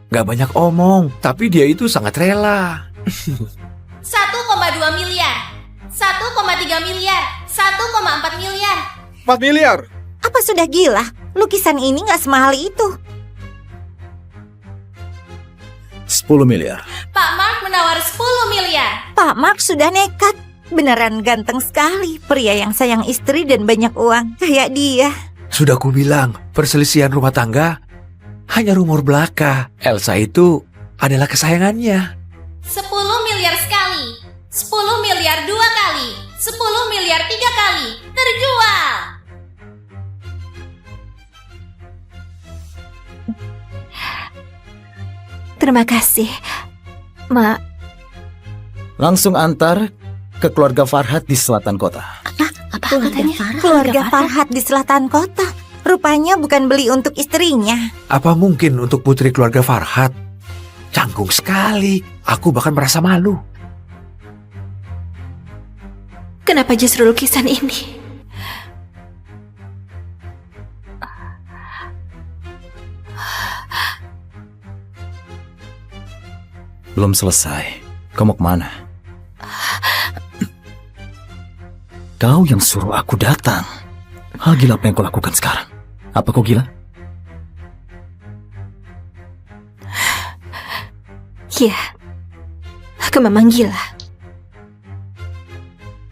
Gak banyak omong, tapi dia itu sangat rela. 1,2 miliar, 1,3 miliar, 1,4 miliar. 4 miliar. Apa sudah gila? Lukisan ini nggak semahal itu. 10 miliar. Pak Mark menawar 10 miliar. Pak Mark sudah nekat. Beneran ganteng sekali. Pria yang sayang istri dan banyak uang. Kayak dia. Sudah kubilang, perselisihan rumah tangga hanya rumor belaka. Elsa itu adalah kesayangannya. 10 miliar sekali, 10 miliar 2 kali, 10 miliar 3 kali. Terjual. Terima kasih, Mak. Langsung antar ke keluarga Farhat di selatan kota. Apa katanya? Keluarga Farhat di selatan kota. Rupanya bukan beli untuk istrinya. Apa mungkin untuk putri keluarga Farhat? Canggung sekali. Aku bahkan merasa malu. Kenapa justru lukisan ini? Belum selesai. Kau mau kemana? Kau yang suruh aku datang. Hal gila apa yang kau lakukan sekarang? Apa kau gila? Ya, aku memang gila.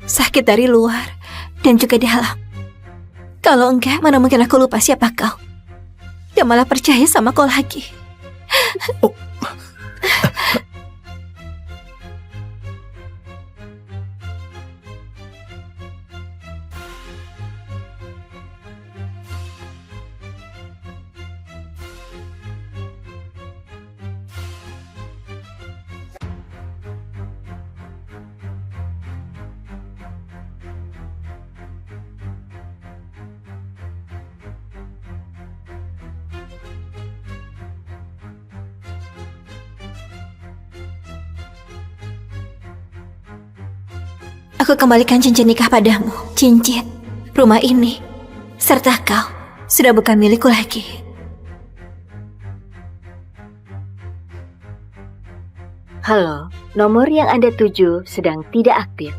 Sakit dari luar dan juga dalam. Kalau enggak, mana mungkin aku lupa siapa kau. Dan malah percaya sama kau lagi. Aku kembalikan cincin nikah padamu. Cincin, rumah ini, serta kau sudah bukan milikku lagi. Halo, nomor yang Anda tuju sedang tidak aktif.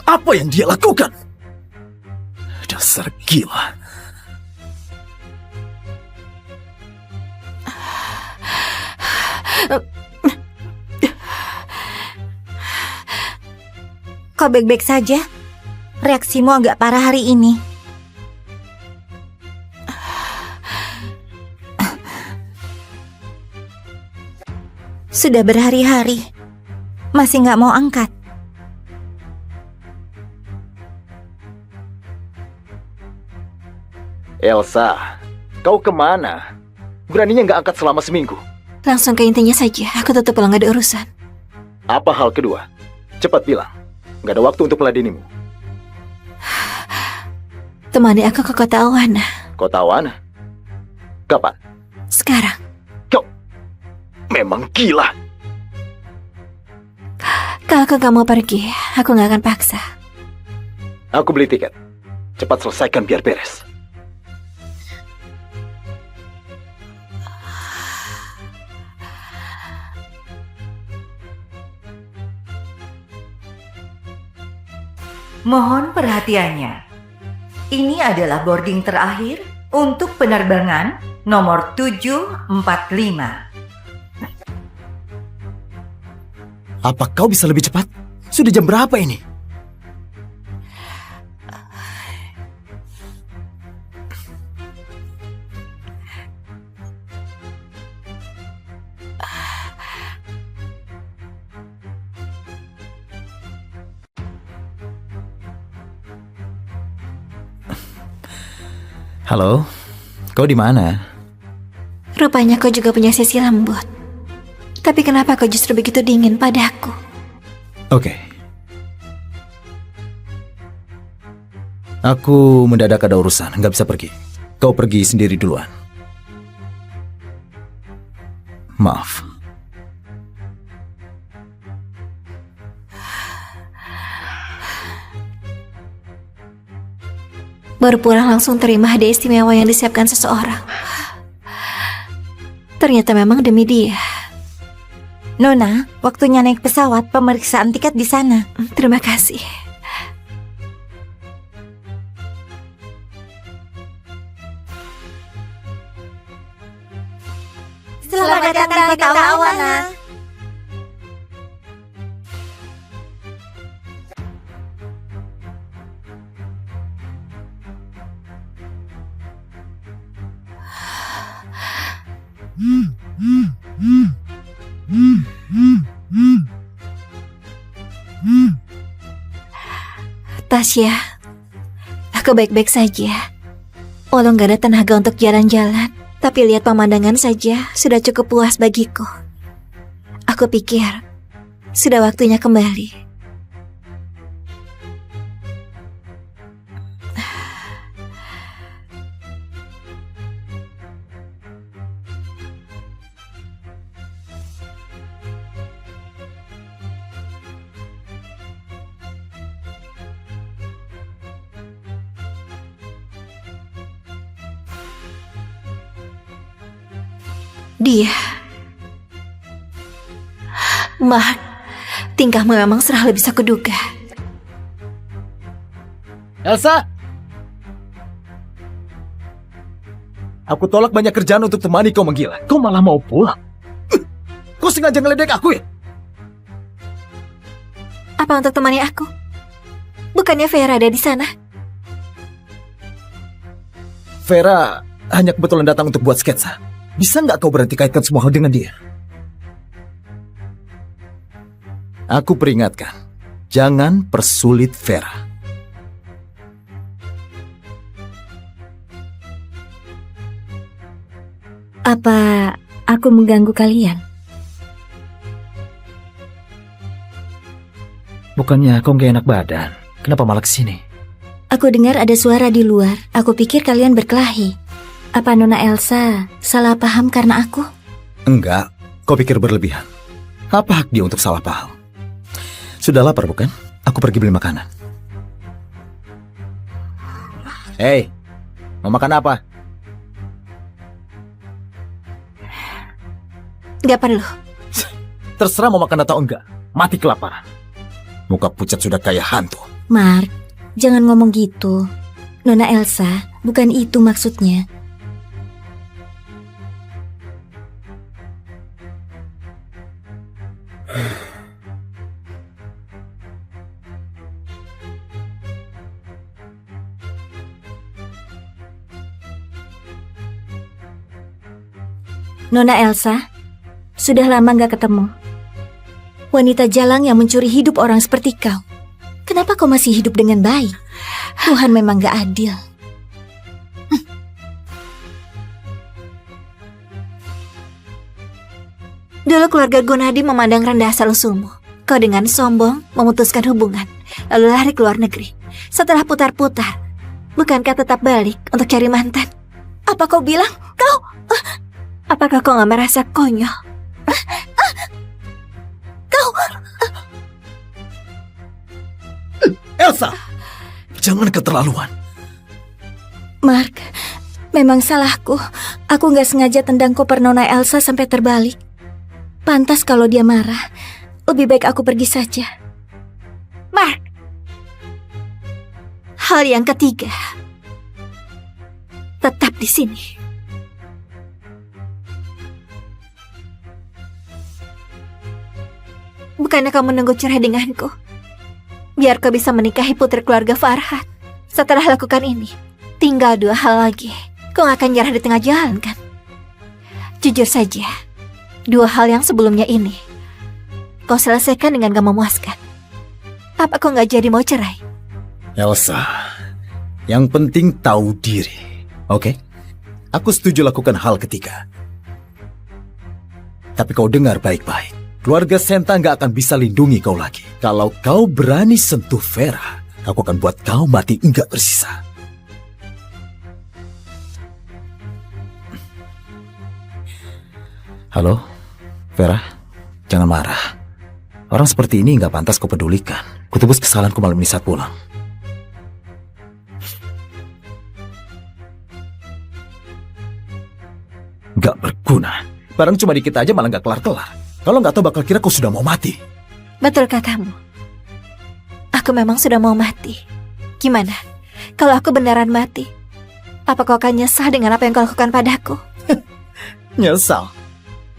Apa yang dia lakukan? Dasar gila. Kau baik-baik saja? Reaksimu agak parah hari ini. Sudah berhari-hari, masih nggak mau angkat. Elsa, kau kemana? Beraninya nggak angkat selama seminggu. Langsung ke intinya saja, aku tetap pulang gak ada urusan. Apa hal kedua? Cepat bilang. Nggak ada waktu untuk meladenimu. Temani aku ke kota Awana. Kota Awana? Kapan? Sekarang. Kau memang gila. Kalau kau gak mau pergi, aku gak akan paksa. Aku beli tiket. Cepat selesaikan biar beres. Mohon perhatiannya. Ini adalah boarding terakhir untuk penerbangan nomor 745. Apa kau bisa lebih cepat? Sudah jam berapa ini? Halo, kau di mana? Rupanya kau juga punya sisi lembut. Tapi kenapa kau justru begitu dingin padaku? Oke. Aku mendadak ada urusan, nggak bisa pergi. Kau pergi sendiri duluan. Maaf. Baru pulang langsung terima hadiah istimewa yang disiapkan seseorang. Ternyata memang demi dia. Nona, waktunya naik pesawat, pemeriksaan tiket di sana. Terima kasih. Selamat datang di kota Awana. Tasya, aku baik-baik saja. Walau gak ada tenaga untuk jalan-jalan, tapi lihat pemandangan saja sudah cukup puas bagiku. Aku pikir sudah waktunya kembali. Dia, Mark, tingkahmu memang serah lebih bisa kuduga. Elsa! Aku tolak banyak kerjaan untuk temani kau menggila. Kau malah mau pulang. Kau sengaja ngeledek aku ya? Apa untuk temani aku? Bukannya Vera ada di sana? Vera hanya kebetulan datang untuk buat sketsa. Bisa nggak kau berhenti kaitkan semua hal dengan dia? Aku peringatkan, jangan persulit Vera. Apa aku mengganggu kalian? Bukannya kau nggak enak badan? Kenapa malah kesini? Aku dengar ada suara di luar. Aku pikir kalian berkelahi. Apa Nona Elsa salah paham karena aku? Enggak, kau pikir berlebihan. Apa hak dia untuk salah paham? Sudah lapar bukan? Aku pergi beli makanan. Hei, mau makan apa? Gak perlu. Terserah mau makan atau enggak. Mati kelaparan. Muka pucat sudah kayak hantu. Mark, jangan ngomong gitu. Nona Elsa, bukan itu maksudnya. Nona Elsa, sudah lama gak ketemu. Wanita jalang yang mencuri hidup orang seperti kau. Kenapa kau masih hidup dengan baik? Tuhan memang gak adil. Dulu keluarga Gunadi memandang rendah asal-usulmu. Kau dengan sombong memutuskan hubungan, lalu lari ke luar negeri. Setelah putar-putar, bukankah tetap balik untuk cari mantan? Apa kau bilang kau... Apakah kau gak merasa konyol? Kau... Elsa, jangan keterlaluan. Mark, memang salahku. Aku gak sengaja tendang koper Nona Elsa sampai terbalik. Pantas kalau dia marah. Lebih baik aku pergi saja. Mark, hal yang ketiga, tetap di sini. Bukannya kau menunggu cerai denganku, biar kau bisa menikahi putri keluarga Farhat. Setelah lakukan ini, tinggal 2 hal lagi. Kau akan nyerah di tengah jalan kan? Jujur saja, 2 hal yang sebelumnya ini kau selesaikan dengan gak memuaskan. Apa kau gak jadi mau cerai? Elsa, yang penting tahu diri, oke? Aku setuju lakukan hal ketiga. Tapi kau dengar baik-baik. Keluarga Senta nggak akan bisa lindungi kau lagi. Kalau kau berani sentuh Vera, aku akan buat kau mati nggak bersisa. Halo, Vera, jangan marah. Orang seperti ini nggak pantas kau pedulikan. Kutebus kesalahanku malam ini saat pulang. Nggak berguna. Barang cuma dikit aja malah nggak kelar-kelar. Kalau nggak tahu bakal kira kau sudah mau mati. Betul katamu. Aku memang sudah mau mati. Gimana? Kalau aku beneran mati, apa kau akan nyesal dengan apa yang kau lakukan padaku? Nyesal?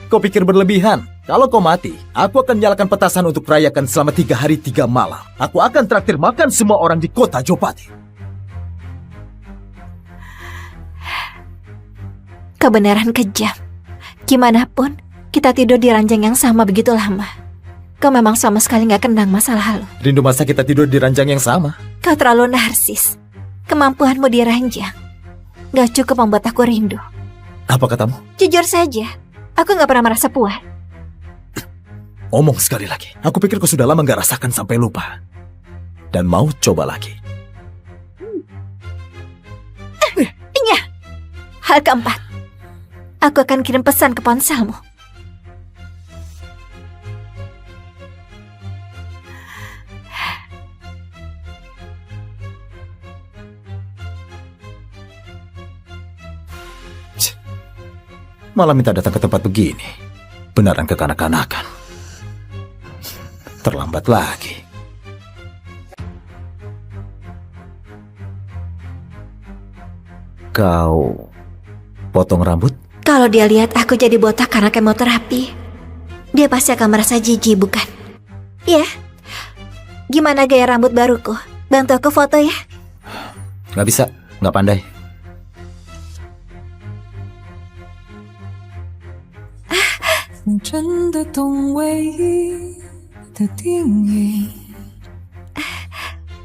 Kau pikir berlebihan? Kalau kau mati, aku akan nyalakan petasan untuk merayakan selama 3 hari 3 malam. Aku akan traktir makan semua orang di kota Jopati. Kebenaran kejam. Gimana pun, kita tidur di ranjang yang sama begitu lama. Kau memang sama sekali gak kenang masa lalu. Rindu masa kita tidur di ranjang yang sama. Kau terlalu narsis. Kemampuanmu di ranjang gak cukup membuat aku rindu. Apa katamu? Jujur saja, aku gak pernah merasa puas. Omong sekali lagi. Aku pikir kau sudah lama gak rasakan sampai lupa. Dan mau coba lagi. Iya. Hal keempat, aku akan kirim pesan ke ponselmu. Malah minta datang ke tempat begini. Beneran kekanak-kanakan. Terlambat lagi. Kau potong rambut? Kalau dia lihat aku jadi botak karena kemoterapi, dia pasti akan merasa jijik, bukan? Iya. Gimana gaya rambut baruku? Bantu aku foto ya. Gak bisa, gak pandai.你真的懂唯一的定义，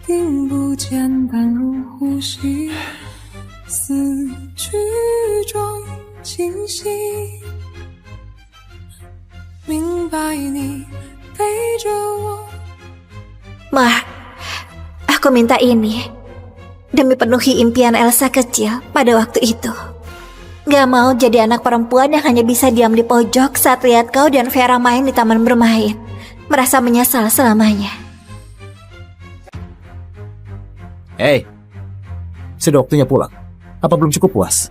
并不简单如呼吸，思绪中清晰，明白你陪着我。 Mark, aku minta ini demi penuhi impian Elsa kecil pada waktu itu. Gak mau jadi anak perempuan yang hanya bisa diam di pojok saat lihat kau dan Vera main di taman bermain. Merasa menyesal selamanya. Hei, sudah waktunya pulang. Apa belum cukup puas?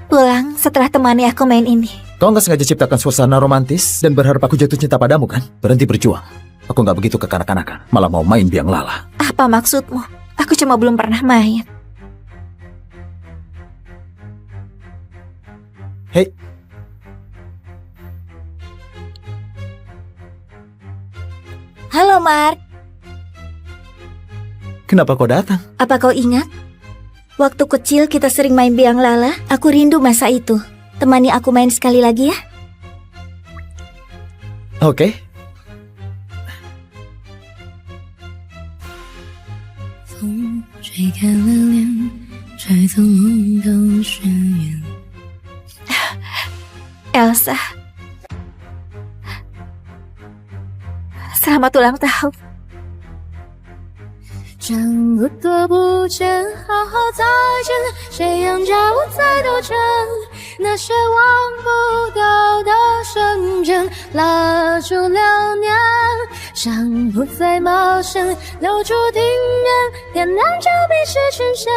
Pulang setelah temani aku main ini. Kau nggak sengaja ciptakan suasana romantis dan berharap aku jatuh cinta padamu kan? Berhenti berjuang. Aku nggak begitu kekanak-kanakan, malah mau main biang lala. Apa maksudmu? Aku cuma belum pernah main. Hei, Halo Mark, kenapa kau datang? apa kau ingat? Waktu kecil kita sering main biang lala, aku rindu masa itu. Temani aku main sekali lagi ya. Oke. 风吹开了脸，吹走梦的宣言。 Elsa, selamat ulang tahun. 将不得不见，好好再见，谁仰角在兜圈，那些忘不掉的瞬间，蜡烛流年，想不再冒险，留住庭院，点燃这彼时权限，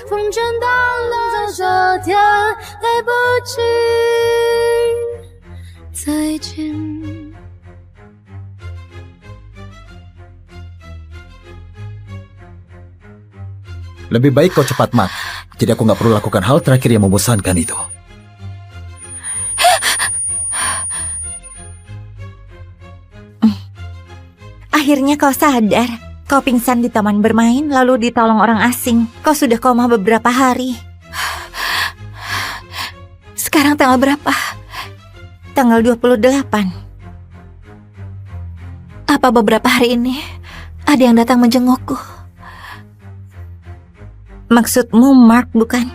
风筝断了昨天，来不及再见。 Lebih baik kau cepat mati. Jadi aku nggak perlu lakukan hal terakhir yang membosankan itu. Akhirnya kau sadar. Kau pingsan di taman bermain lalu ditolong orang asing. Kau sudah koma beberapa hari. Sekarang tanggal berapa? Tanggal 28. Apa beberapa hari ini ada yang datang menjengukku? Maksudmu Mark bukan?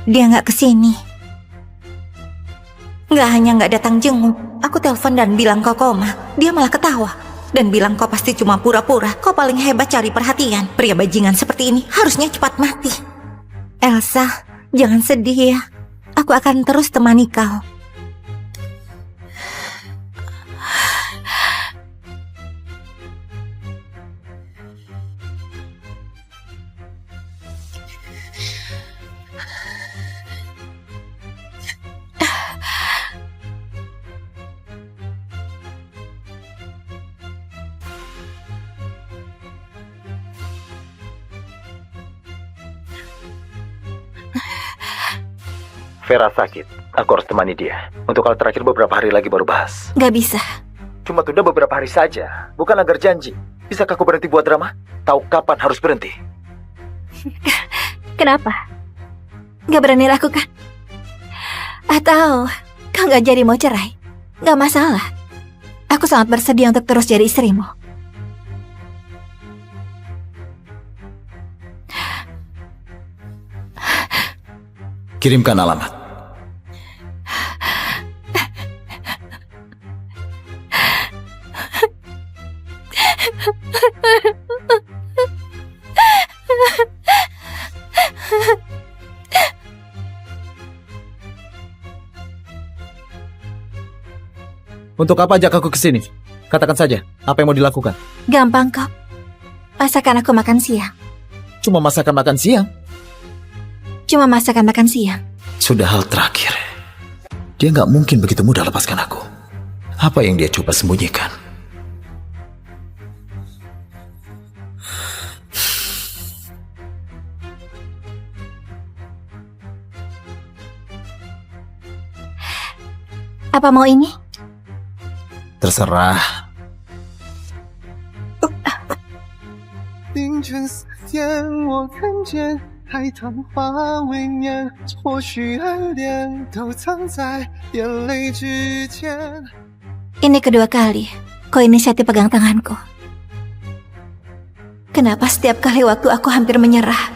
Dia nggak kesini. Nggak hanya nggak datang jenguk, aku telepon dan bilang kau koma. Dia malah ketawa dan bilang kau pasti cuma pura-pura. Kau paling hebat cari perhatian. Pria bajingan seperti ini harusnya cepat mati. Elsa, jangan sedih ya. Aku akan terus temani kau. Vera sakit. Aku harus temani dia. Untuk hal terakhir beberapa hari lagi baru bahas. Gak bisa. Cuma tunda beberapa hari saja. Bukan agar janji. Bisakah aku berhenti buat drama? Tahu kapan harus berhenti? Kenapa? Gak berani lakukan? Atau kau gak jadi mau cerai? Gak masalah. Aku sangat bersedia untuk terus jadi istrimu. Kirimkan alamat. Untuk apa ajak aku ke sini? Katakan saja, apa yang mau dilakukan? Gampang kok. Masakan aku makan siang. Cuma masakan makan siang. Cuma masakan makan siang. Sudah hal terakhir. Dia nggak mungkin begitu mudah lepaskan aku. Apa yang dia coba sembunyikan? Apa mau ini? Terserah. 凌晨4点，我看见海棠花未眠，或许爱恋都藏在眼泪之间。 Ini kedua kali kau inisiatif pegang tanganku. Kenapa setiap kali waktu aku hampir menyerah,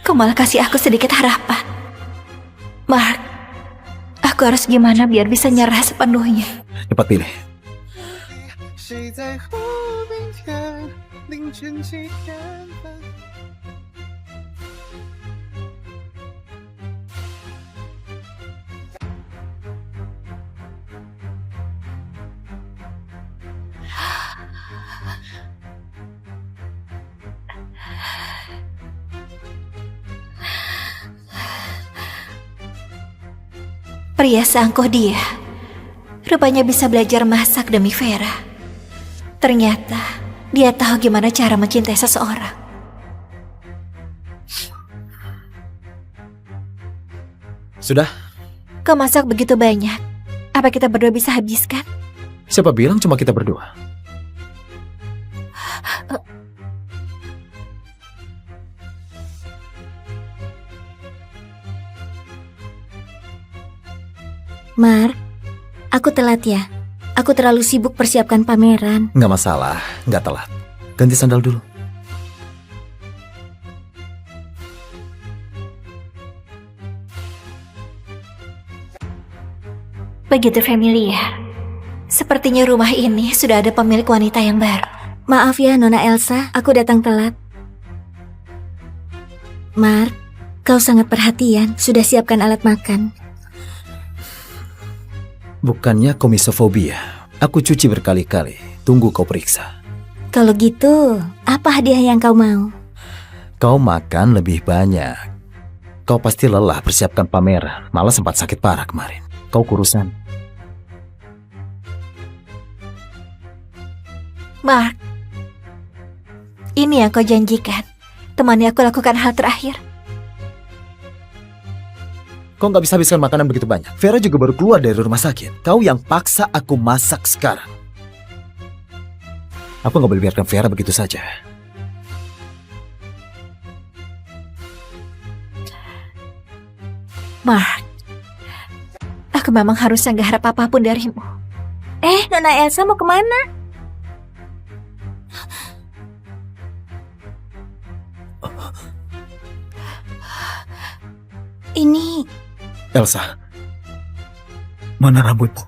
kau malah kasih aku sedikit harapan? Mark, aku harus gimana biar bisa nyerah sepenuhnya? Cepat pilih. 谁在河边天，凌晨几点半？ Pria seangkuh dia, rupanya bisa belajar masak demi Vera. Ternyata dia tahu gimana cara mencintai seseorang. Sudah? Kau masak begitu banyak, apa kita berdua bisa habiskan? Siapa bilang cuma kita berdua? Mark, aku telat ya. Aku terlalu sibuk persiapkan pameran. Nggak masalah, nggak telat. Ganti sandal dulu. Begitu familiar. Sepertinya rumah ini sudah ada pemilik wanita yang baru. Maaf ya, Nona Elsa, aku datang telat. Mark, kau sangat perhatian. Sudah siapkan alat makan. Bukannya komisofobia. Aku cuci berkali-kali. Tunggu kau periksa. Kalau gitu, apa hadiah yang kau mau? Kau makan lebih banyak. Kau pasti lelah persiapkan pameran. Malah sempat sakit parah kemarin. Kau kurusan. Mark, ini yang kau janjikan. Temani aku lakukan hal terakhir. Kau nggak bisa habiskan makanan begitu banyak. Vera juga baru keluar dari rumah sakit. Kau yang paksa aku masak sekarang. Aku nggak boleh biarkan Vera begitu saja. Mark, aku memang harusnya gak harap apapun darimu. Nona Elsa mau kemana? Ini Elsa, mana rambutmu?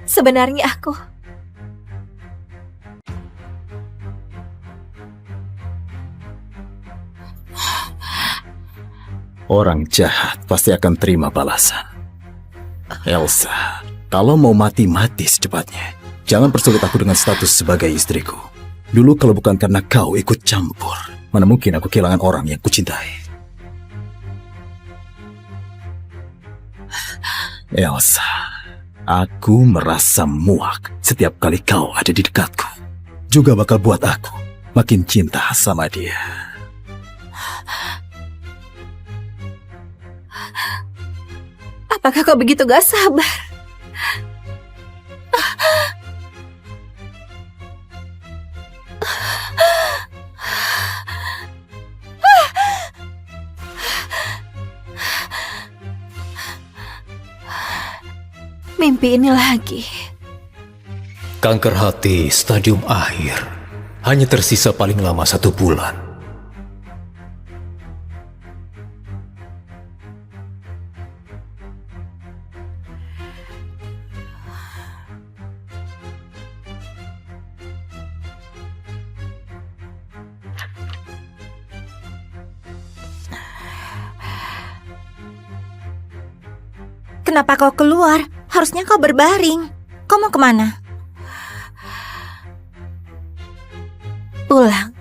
Sebenarnya aku Orang jahat pasti akan terima balasan. Elsa, kalau mau mati-mati secepatnya. Jangan persulit aku dengan status sebagai istriku. Dulu kalau bukan karena kau ikut campur, mana mungkin aku kehilangan orang yang kucintai. Elsa, aku merasa muak setiap kali kau ada di dekatku. juga bakal buat aku makin cinta sama dia. Apakah kau begitu gak sabar? Mimpi ini lagi. Kanker hati stadium akhir. Hanya tersisa paling lama 1 bulan. Kenapa kau keluar? Harusnya kau berbaring. Kau mau kemana? Pulang.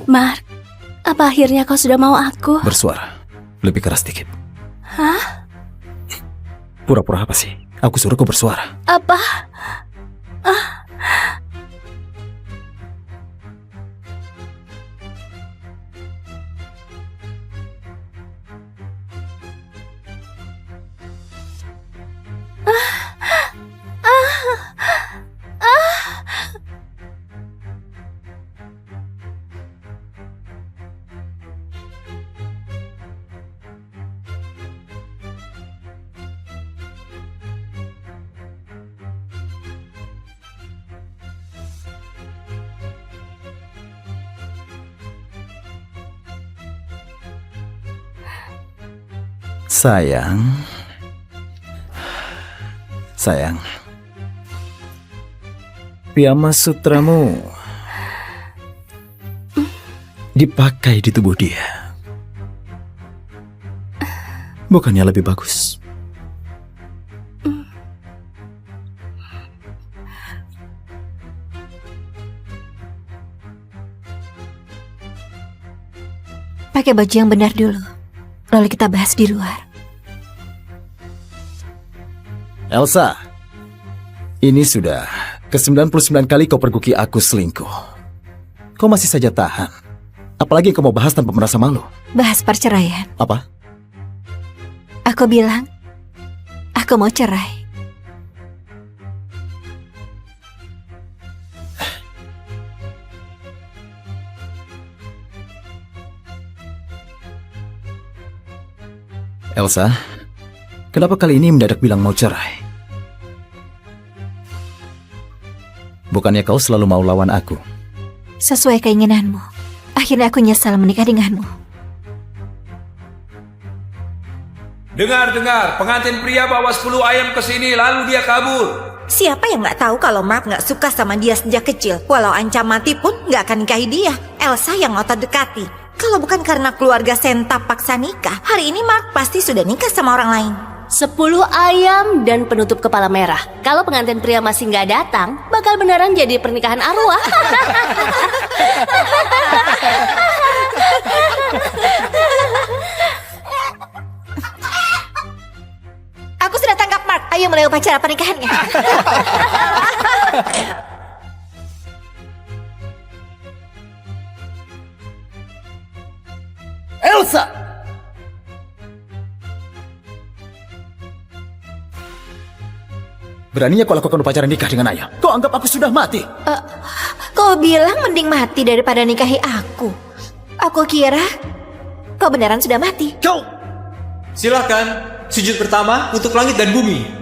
Mark, apa akhirnya kau sudah mau aku? Bersuara lebih keras dikit. Hah? Pura-pura apa sih? Aku suruh kau bersuara. Apa? Sayang, piyama sutramu dipakai di tubuh dia. Bukannya lebih bagus? Pakai baju yang benar dulu. Lalu kita bahas di luar. Elsa, ini sudah ke-99 kali kau perguki aku selingkuh. Kau masih saja tahan. Apalagi kau mau bahas tanpa merasa malu. Bahas perceraian. Apa? Aku bilang, aku mau cerai. Elsa, kenapa kali ini mendadak bilang mau cerai? Bukannya kau selalu mau lawan aku? Sesuai keinginanmu. Akhirnya aku nyesal menikah denganmu. Dengar, pengantin pria bawa 10 ayam ke sini lalu dia kabur. Siapa yang nggak tahu kalau Mark nggak suka sama dia sejak kecil? Walau ancam mati pun nggak akan nikahi dia. Elsa yang ngotot dekati. Kalau bukan karena keluarga Senta paksa nikah, hari ini Mark pasti sudah nikah sama orang lain. 10 ayam dan penutup kepala merah. Kalau pengantin pria masih nggak datang, bakal beneran jadi pernikahan arwah. Aku sudah tangkap Mark. Ayo mulai upacara pernikahannya. Elsa! Beraninya kau lakukan upacara nikah dengan ayah. Kau anggap aku sudah mati. Kau bilang mending mati daripada nikahi aku. Aku kira kau beneran sudah mati. Kau! Silakan, sujud pertama untuk langit dan bumi.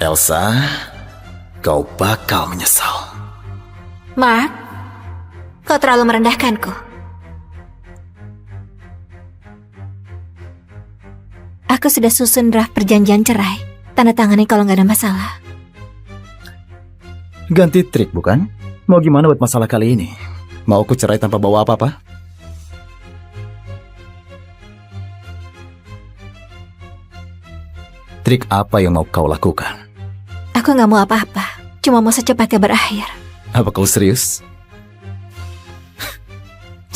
Elsa, kau bakal menyesal. Mark, kau terlalu merendahkanku. Aku Aku sudah susun draft perjanjian cerai. Tanda tangani kalau nggak ada masalah. Ganti trik bukan? Mau gimana buat masalah kali ini? Mau aku cerai tanpa bawa apa-apa? Trik apa yang mau kau lakukan? Aku nggak mau apa-apa. Cuma mau secepatnya berakhir. Apa kau serius?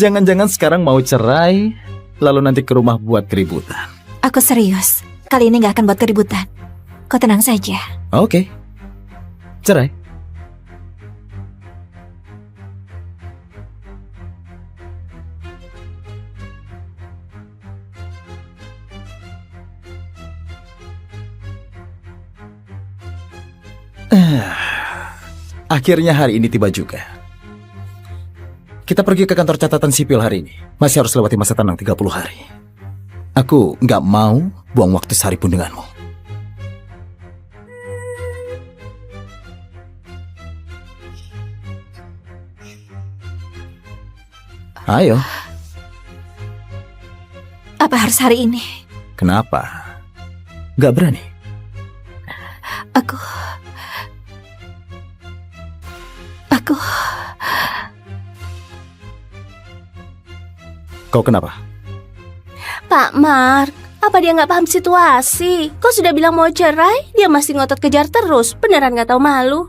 Jangan-jangan sekarang mau cerai, lalu nanti ke rumah buat keributan. Aku serius. Kali ini nggak akan buat keributan. Kau tenang saja. Oke. Cerai. Akhirnya hari ini tiba juga. Kita pergi ke kantor catatan sipil hari ini. Masih harus lewati masa tenang 30 hari. Aku nggak mau buang waktu sehari pun denganmu. Ayo. Apa harus hari ini? Kenapa? Nggak berani? Aku... Kau kenapa? Pak Mark, apa dia nggak paham situasi? Kau sudah bilang mau cerai, dia masih ngotot kejar terus. Beneran nggak tahu malu.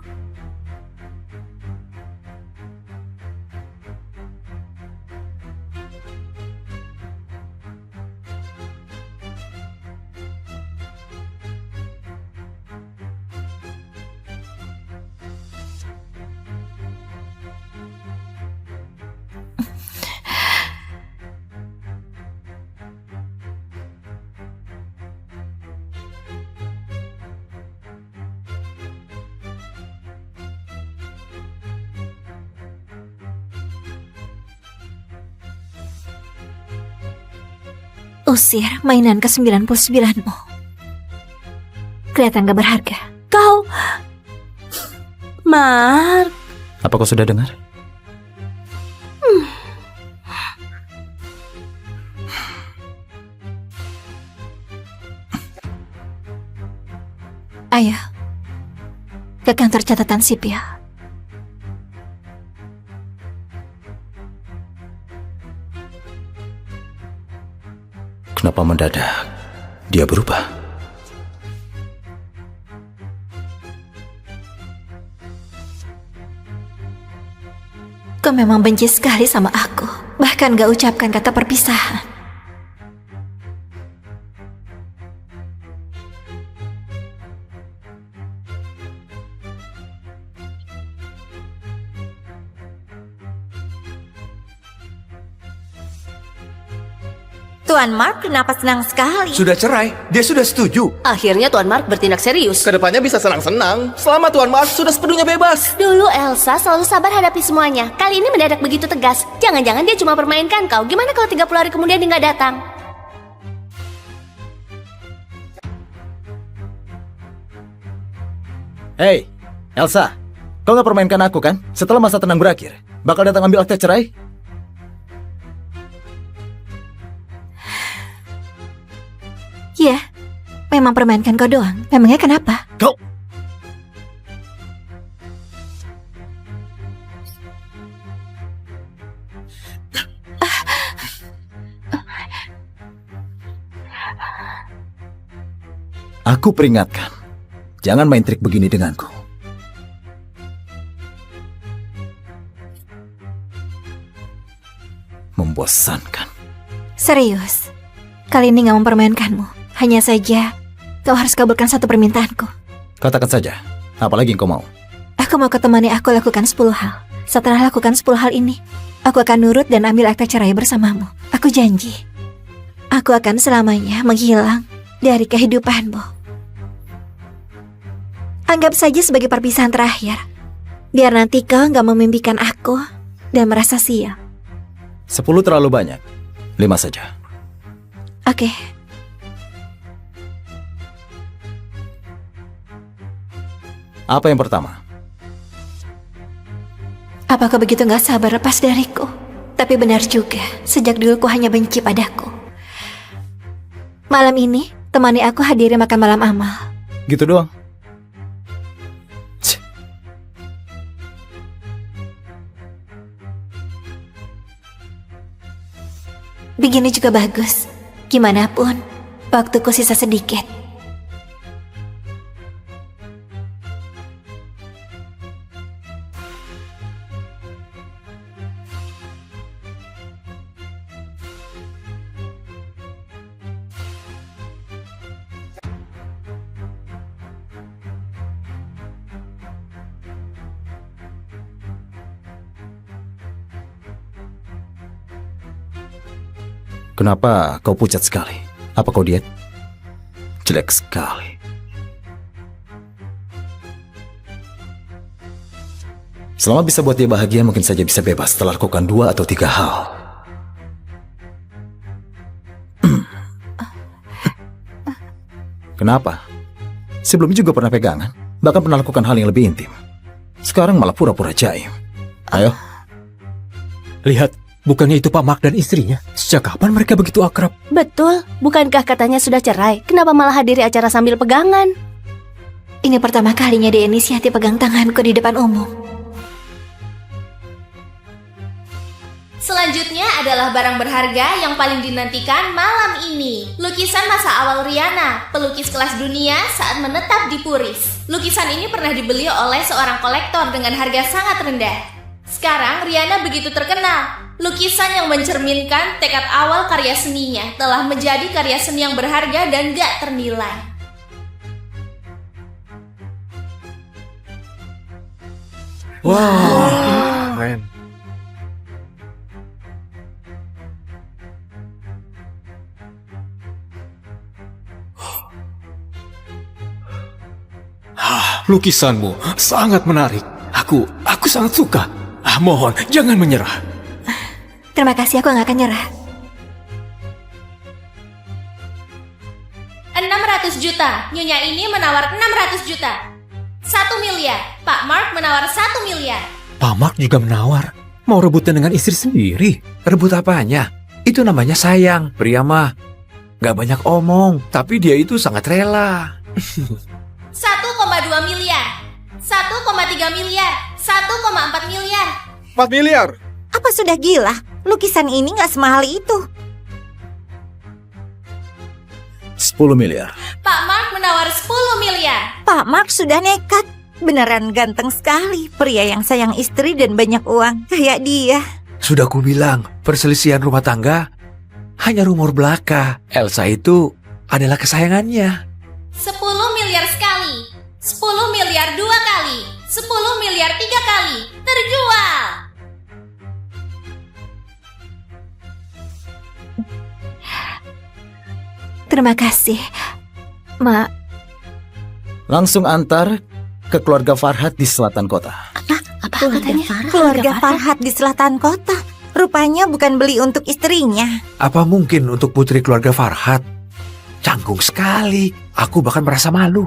Usir mainan ke-99-mu. Kelihatan gak berharga. Kau... Mark... Apa kau sudah dengar? Ayo. Ke kantor catatan sipil. Kenapa mendadak dia berubah? Kau memang benci sekali sama aku. Bahkan gak ucapkan kata perpisahan. Tuan Mark kenapa senang sekali? Sudah cerai, dia sudah setuju. Akhirnya Tuan Mark bertindak serius. Kedepannya bisa senang-senang. Selama Tuan Mark sudah sepenuhnya bebas. Dulu Elsa selalu sabar hadapi semuanya. Kali ini mendadak begitu tegas. Jangan-jangan dia cuma permainkan kau. Gimana kalau 30 hari kemudian dia nggak datang? Hei, Elsa, kau nggak permainkan aku kan? Setelah masa tenang berakhir, bakal datang ambil akte cerai? Ya, memang permainkan kau doang. Memangnya kenapa? Kau... Aku peringatkan, jangan main trik begini denganku. Membosankan. Serius. Kali ini gak mempermainkanmu. Hanya saja, kau harus kabulkan satu permintaanku. Katakan saja, apalagi yang kau mau. Aku mau ketemani aku lakukan 10 hal. Setelah lakukan 10 hal ini, aku akan nurut dan ambil akta cerai bersamamu. Aku janji. Aku akan selamanya menghilang dari kehidupanmu. Anggap saja sebagai perpisahan terakhir. Biar nanti kau gak memimpikan aku dan merasa sial. 10 terlalu banyak. 5 saja. Oke. Apa yang pertama? Apa kau begitu gak sabar lepas dariku? Tapi benar juga, sejak dulu kau hanya benci padaku. Malam ini, temani aku hadiri makan malam Amal. Gitu doang. Begini juga bagus. Gimana pun, waktuku sisa sedikit. Kenapa kau pucat sekali? Apa kau diet? Jelek sekali. Selama bisa buat dia bahagia, mungkin saja bisa bebas setelah lakukan 2 atau 3 hal. Kenapa? Sebelumnya juga pernah pegangan, bahkan pernah lakukan hal yang lebih intim. Sekarang malah pura-pura jaim. Ayo. Lihat, bukannya itu Pak Mark dan istrinya? Sejak kapan mereka begitu akrab? Betul, bukankah katanya sudah cerai? Kenapa malah hadiri acara sambil pegangan? Ini pertama kalinya dia inisiatif pegang tanganku di depan umum. Selanjutnya adalah barang berharga yang paling dinantikan malam ini. Lukisan masa awal Rihanna, pelukis kelas dunia saat menetap di Puris. Lukisan ini pernah dibeli oleh seorang kolektor dengan harga sangat rendah. Sekarang Rihanna begitu terkenal. Lukisan yang mencerminkan tekad awal karya seninya telah menjadi karya seni yang berharga dan gak ternilai. Wow, keren. Lukisanmu sangat menarik. Aku sangat suka. Mohon, jangan menyerah. Terima kasih, aku nggak akan nyerah. 600 juta. Nyonya ini menawar 600 juta. 1 miliar. Pak Mark menawar 1 miliar. Pak Mark juga menawar. Mau rebutan dengan istri sendiri. Rebut apanya? Itu namanya sayang. Pria mah gak banyak omong, tapi dia itu sangat rela. 1,2 miliar. 1,3 miliar. 1,4 miliar. 4 miliar. Apa sudah gila? Lukisan ini nggak semahal itu. 10 miliar. Pak Mark menawar 10 miliar. Pak Mark sudah nekat. Beneran ganteng sekali. Pria yang sayang istri dan banyak uang. Kayak dia. Sudah ku bilang, perselisihan rumah tangga hanya rumor belaka. Elsa itu adalah kesayangannya. 10 miliar sekali. 10 miliar 2 kali. 10 miliar 3 kali. Terjual. Terima kasih, Ma. Langsung antar ke keluarga Farhat di selatan kota. Apa katanya? Keluarga Farhat di selatan kota. Rupanya bukan beli untuk istrinya. Apa mungkin untuk putri keluarga Farhat? Canggung sekali. Aku bahkan merasa malu.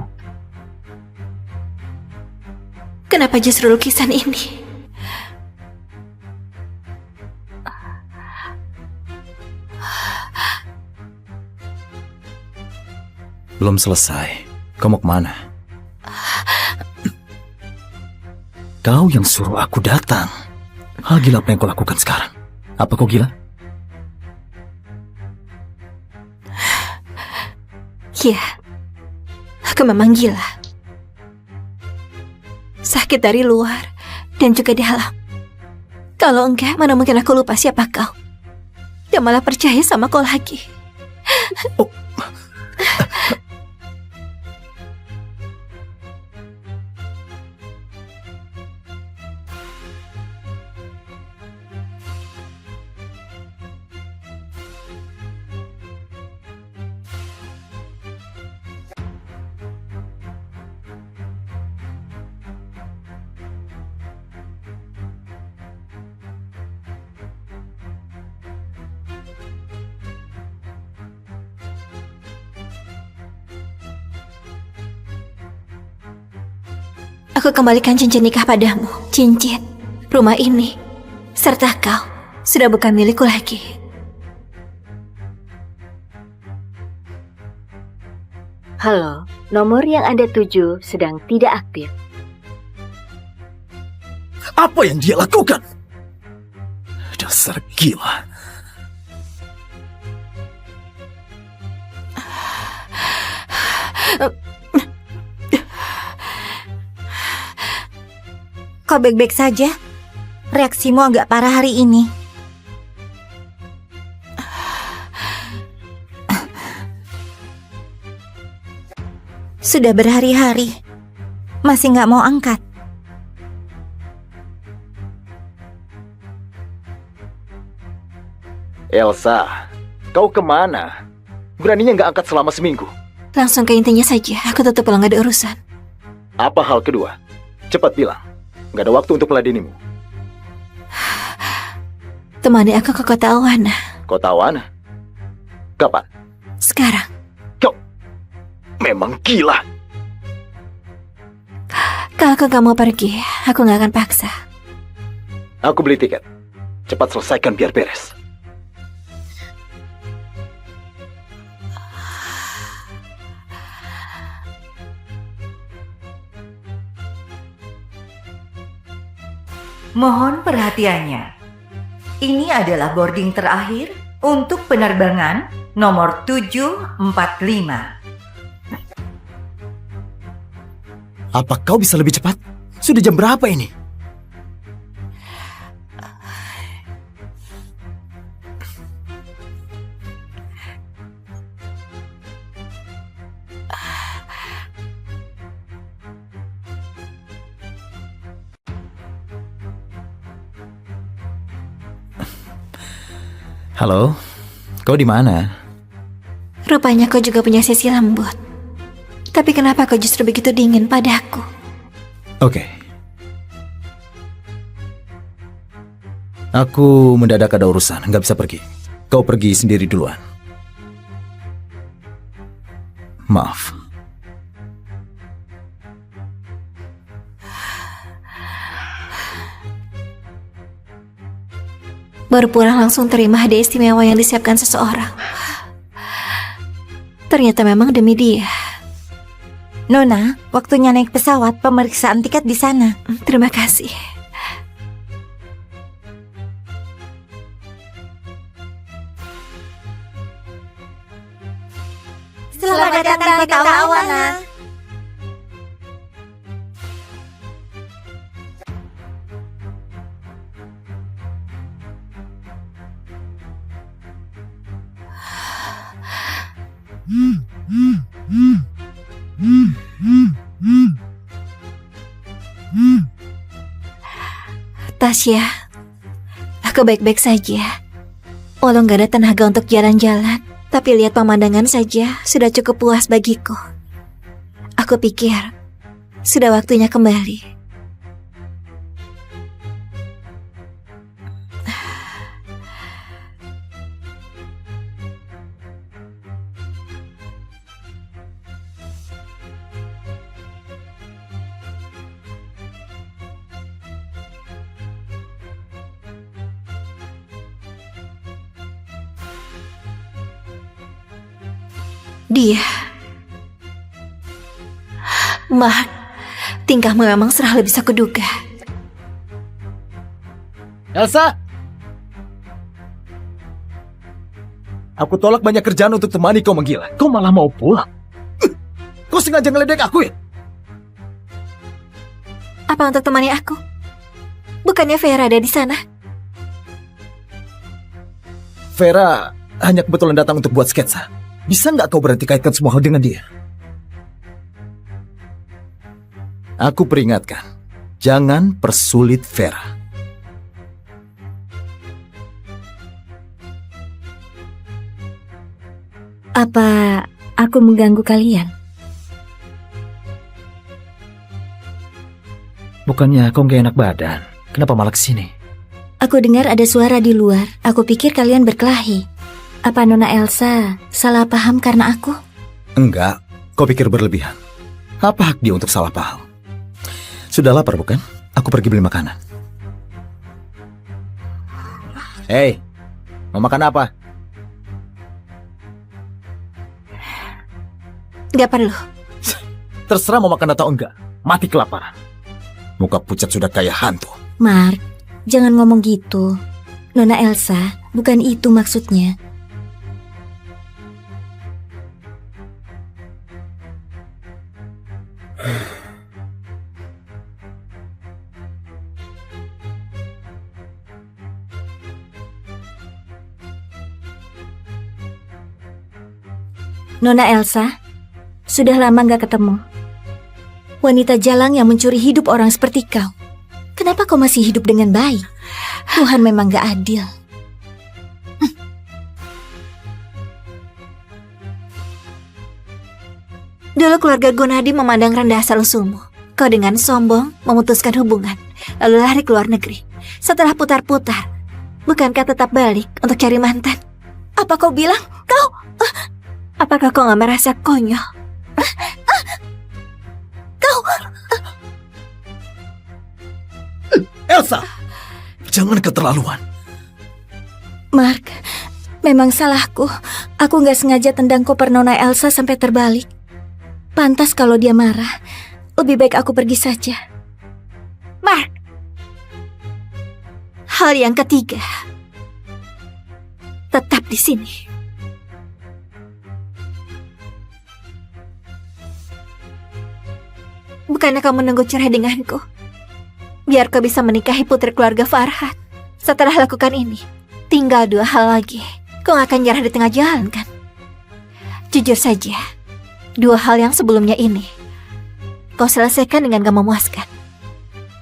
Kenapa justru lukisan ini? Belum selesai. Kau mau kemana? Kau yang suruh aku datang. Hal gila apa yang kau lakukan sekarang? Apa kau gila? Ya, aku memang gila. Sakit dari luar dan juga dalam. Kalau enggak, mana mungkin aku lupa siapa kau. Dan malah percaya sama kau lagi. Aku kembalikan cincin nikah padamu. Cincin, rumah ini, serta kau sudah bukan milikku lagi. Halo, nomor yang Anda tuju sedang tidak aktif. Apa yang dia lakukan? Dasar gila. Kau baik-baik saja? Reaksimu agak parah hari ini. Sudah berhari-hari, masih nggak mau angkat. Elsa, kau kemana? Beraninya nggak angkat selama seminggu. Langsung ke intinya saja, aku tetap pulang gak ada urusan. Apa hal kedua? Cepat bilang. Nggak ada waktu untuk meladenimu. Temani aku ke kota Awana. Kota Awana? Kapan? Sekarang. Kau memang gila. Kalau aku gak mau pergi, aku gak akan paksa. Aku beli tiket. Cepat selesaikan biar beres. Mohon perhatiannya. Ini adalah boarding terakhir untuk penerbangan nomor 745. Apa kau bisa lebih cepat? Sudah jam berapa ini? Halo, kau di mana? Rupanya kau juga punya sisi lembut. Tapi kenapa kau justru begitu dingin padaku? Oke. Aku mendadak ada urusan, nggak bisa pergi. Kau pergi sendiri duluan. Maaf. Baru pulang langsung terima hadiah istimewa yang disiapkan seseorang. Ternyata memang demi dia. Nona, waktunya naik pesawat, pemeriksaan tiket di sana. Terima kasih. Selamat datang ke kota Awana. Tasya, aku baik-baik saja. Walau gak ada tenaga untuk jalan-jalan, tapi lihat pemandangan saja sudah cukup puas bagiku. Aku pikir sudah waktunya kembali. Dia. Mark, tingkahmu memang serah lebih bisa kuduga. Elsa! Aku tolak banyak kerjaan untuk temani kau menggila. Kau malah mau pulang. Kau sengaja ngeledek aku ya? Apa untuk temani aku? Bukannya Vera ada di sana? Vera hanya kebetulan datang untuk buat sketsa. Bisa nggak kau berhenti kaitkan semua hal dengan dia? Aku peringatkan, jangan persulit Vera. Apa aku mengganggu kalian? Bukannya kau nggak enak badan? Kenapa malah kesini? Aku dengar ada suara di luar. Aku pikir kalian berkelahi. Apa Nona Elsa salah paham karena aku? Enggak, kau pikir berlebihan. Apa hak dia untuk salah paham? Sudah lapar bukan? Aku pergi beli makanan. Hei, mau makan apa? Gak perlu. Terserah mau makan atau enggak. Mati kelaparan. Muka pucat sudah kayak hantu. Mark, jangan ngomong gitu. Nona Elsa, bukan itu maksudnya. Nona Elsa, sudah lama gak ketemu. Wanita jalang yang mencuri hidup orang seperti kau. Kenapa kau masih hidup dengan baik? Tuhan memang gak adil. Dulu keluarga Gunadi memandang rendah asal-usulmu. Kau dengan sombong memutuskan hubungan, lalu lari ke luar negeri. Setelah putar-putar, bukankah tetap balik untuk cari mantan? Apa kau bilang? Apakah kau gak merasa konyol? Elsa! Jangan keterlaluan. Mark, memang salahku. Aku gak sengaja tendang koper Nona Elsa sampai terbalik. Pantas kalau dia marah. Lebih baik aku pergi saja. Mark! Hal yang ketiga, tetap di sini. Bukannya kamu menunggu cerai denganku, biar kau bisa menikahi putri keluarga Farhat. Setelah lakukan ini, tinggal 2 hal lagi. Kau akan nyerah di tengah jalan, kan? Jujur saja, 2 hal yang sebelumnya ini kau selesaikan dengan gak memuaskan.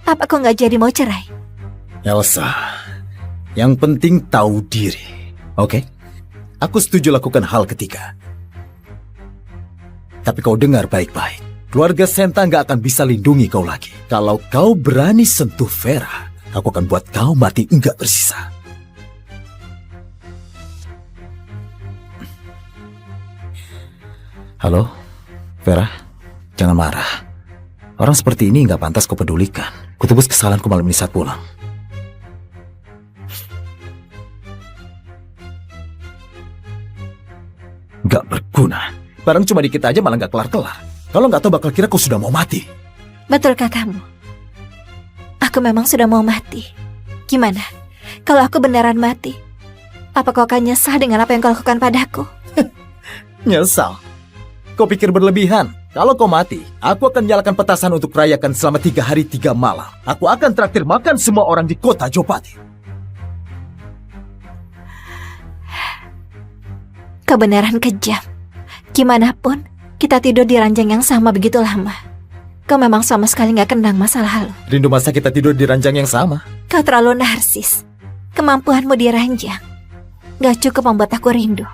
Apa kau gak jadi mau cerai? Elsa, yang penting tahu diri. Oke? Aku setuju lakukan hal ketiga. Tapi kau dengar baik-baik. Keluarga Senta nggak akan bisa lindungi kau lagi. Kalau kau berani sentuh Vera, aku akan buat kau mati nggak bersisa. Halo, Vera, jangan marah. Orang seperti ini nggak pantas kau pedulikan. Kutebus kesalahanku malam ini saat pulang. Nggak berguna. Barang cuma dikit aja malah nggak kelar-kelar. Kalau nggak tahu bakal kira kau sudah mau mati. Betul katamu. Aku memang sudah mau mati. Gimana? Kalau aku beneran mati, apa kau akan nyesal dengan apa yang kau lakukan padaku? Nyesal? Kau pikir berlebihan? Kalau kau mati, aku akan nyalakan petasan untuk merayakan selama 3 hari 3 malam. Aku akan traktir makan semua orang di kota Jopati. Kau beneran kejam. Gimana pun, kita tidur di ranjang yang sama begitu lama. Kau memang sama sekali gak kenang masa lalu. Rindu masa kita tidur di ranjang yang sama. Kau terlalu narsis. Kemampuanmu di ranjang gak cukup membuat aku rindu.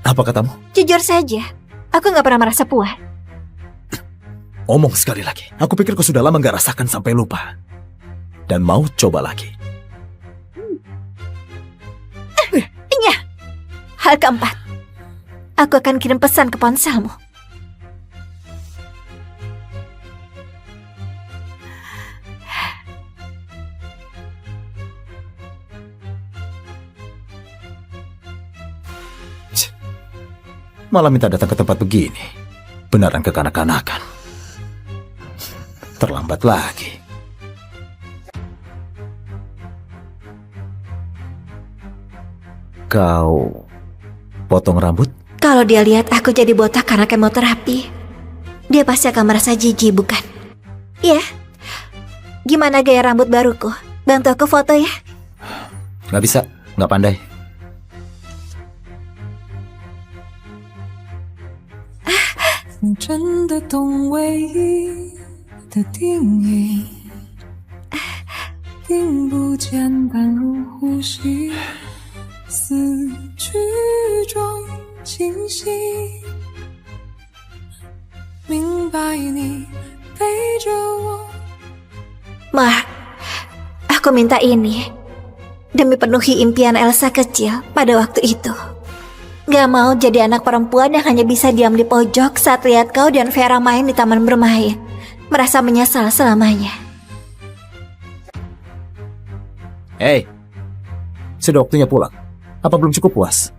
Apa katamu? Jujur saja, aku gak pernah merasa puas. Omong sekali lagi. Aku pikir kau sudah lama gak rasakan sampai lupa. Dan mau coba lagi. Iya. Hal keempat, aku akan kirim pesan ke ponselmu. Malah minta datang ke tempat begini. Beneran kekanak-kanakan. Terlambat lagi. Kau potong rambut? Kalau dia lihat aku jadi botak karena kemoterapi, dia pasti akan merasa jijik, bukan? Iya. Gimana gaya rambut baruku? Bantu aku foto ya. Gak bisa, gak pandai. Mark, aku minta ini demi penuhi impian Elsa kecil pada waktu itu. Gak mau jadi anak perempuan yang hanya bisa diam di pojok saat lihat kau dan Vera main di taman bermain. Merasa menyesal selamanya. Hei, sudah waktunya pulang. Apa belum cukup puas?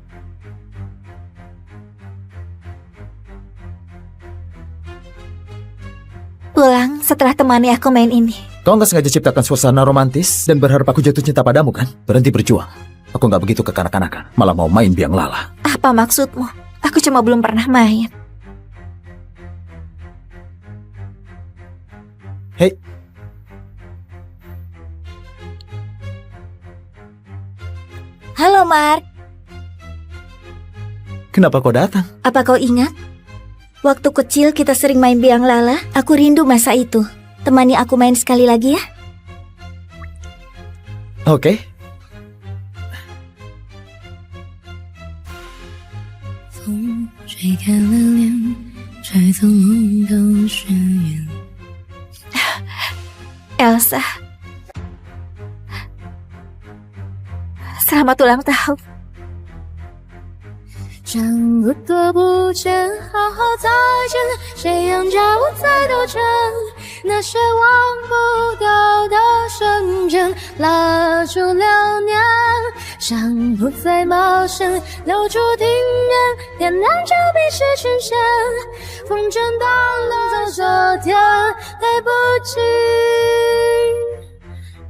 setelah temani aku main ini. Kau nggak sengaja ciptakan suasana romantis dan berharap aku jatuh cinta padamu kan? Berhenti berjuang. Aku nggak begitu kekanak-kanakan, malah mau main biang lala. Apa maksudmu? Aku cuma belum pernah main. Hei, Halo Mark, kenapa kau datang? apa kau ingat? Waktu kecil kita sering main biang lala, aku rindu masa itu. Temani aku main sekali lagi ya. Oke. 风吹开了脸，吹走梦都是缘。 Elsa. Selamat ulang tahun. 长不多不见，好好再见，谁仰角在斗争？那些忘不掉的瞬间，蜡烛流年，伤不再冒险，留住庭院，点燃着彼此视线，风筝断了昨天，来不及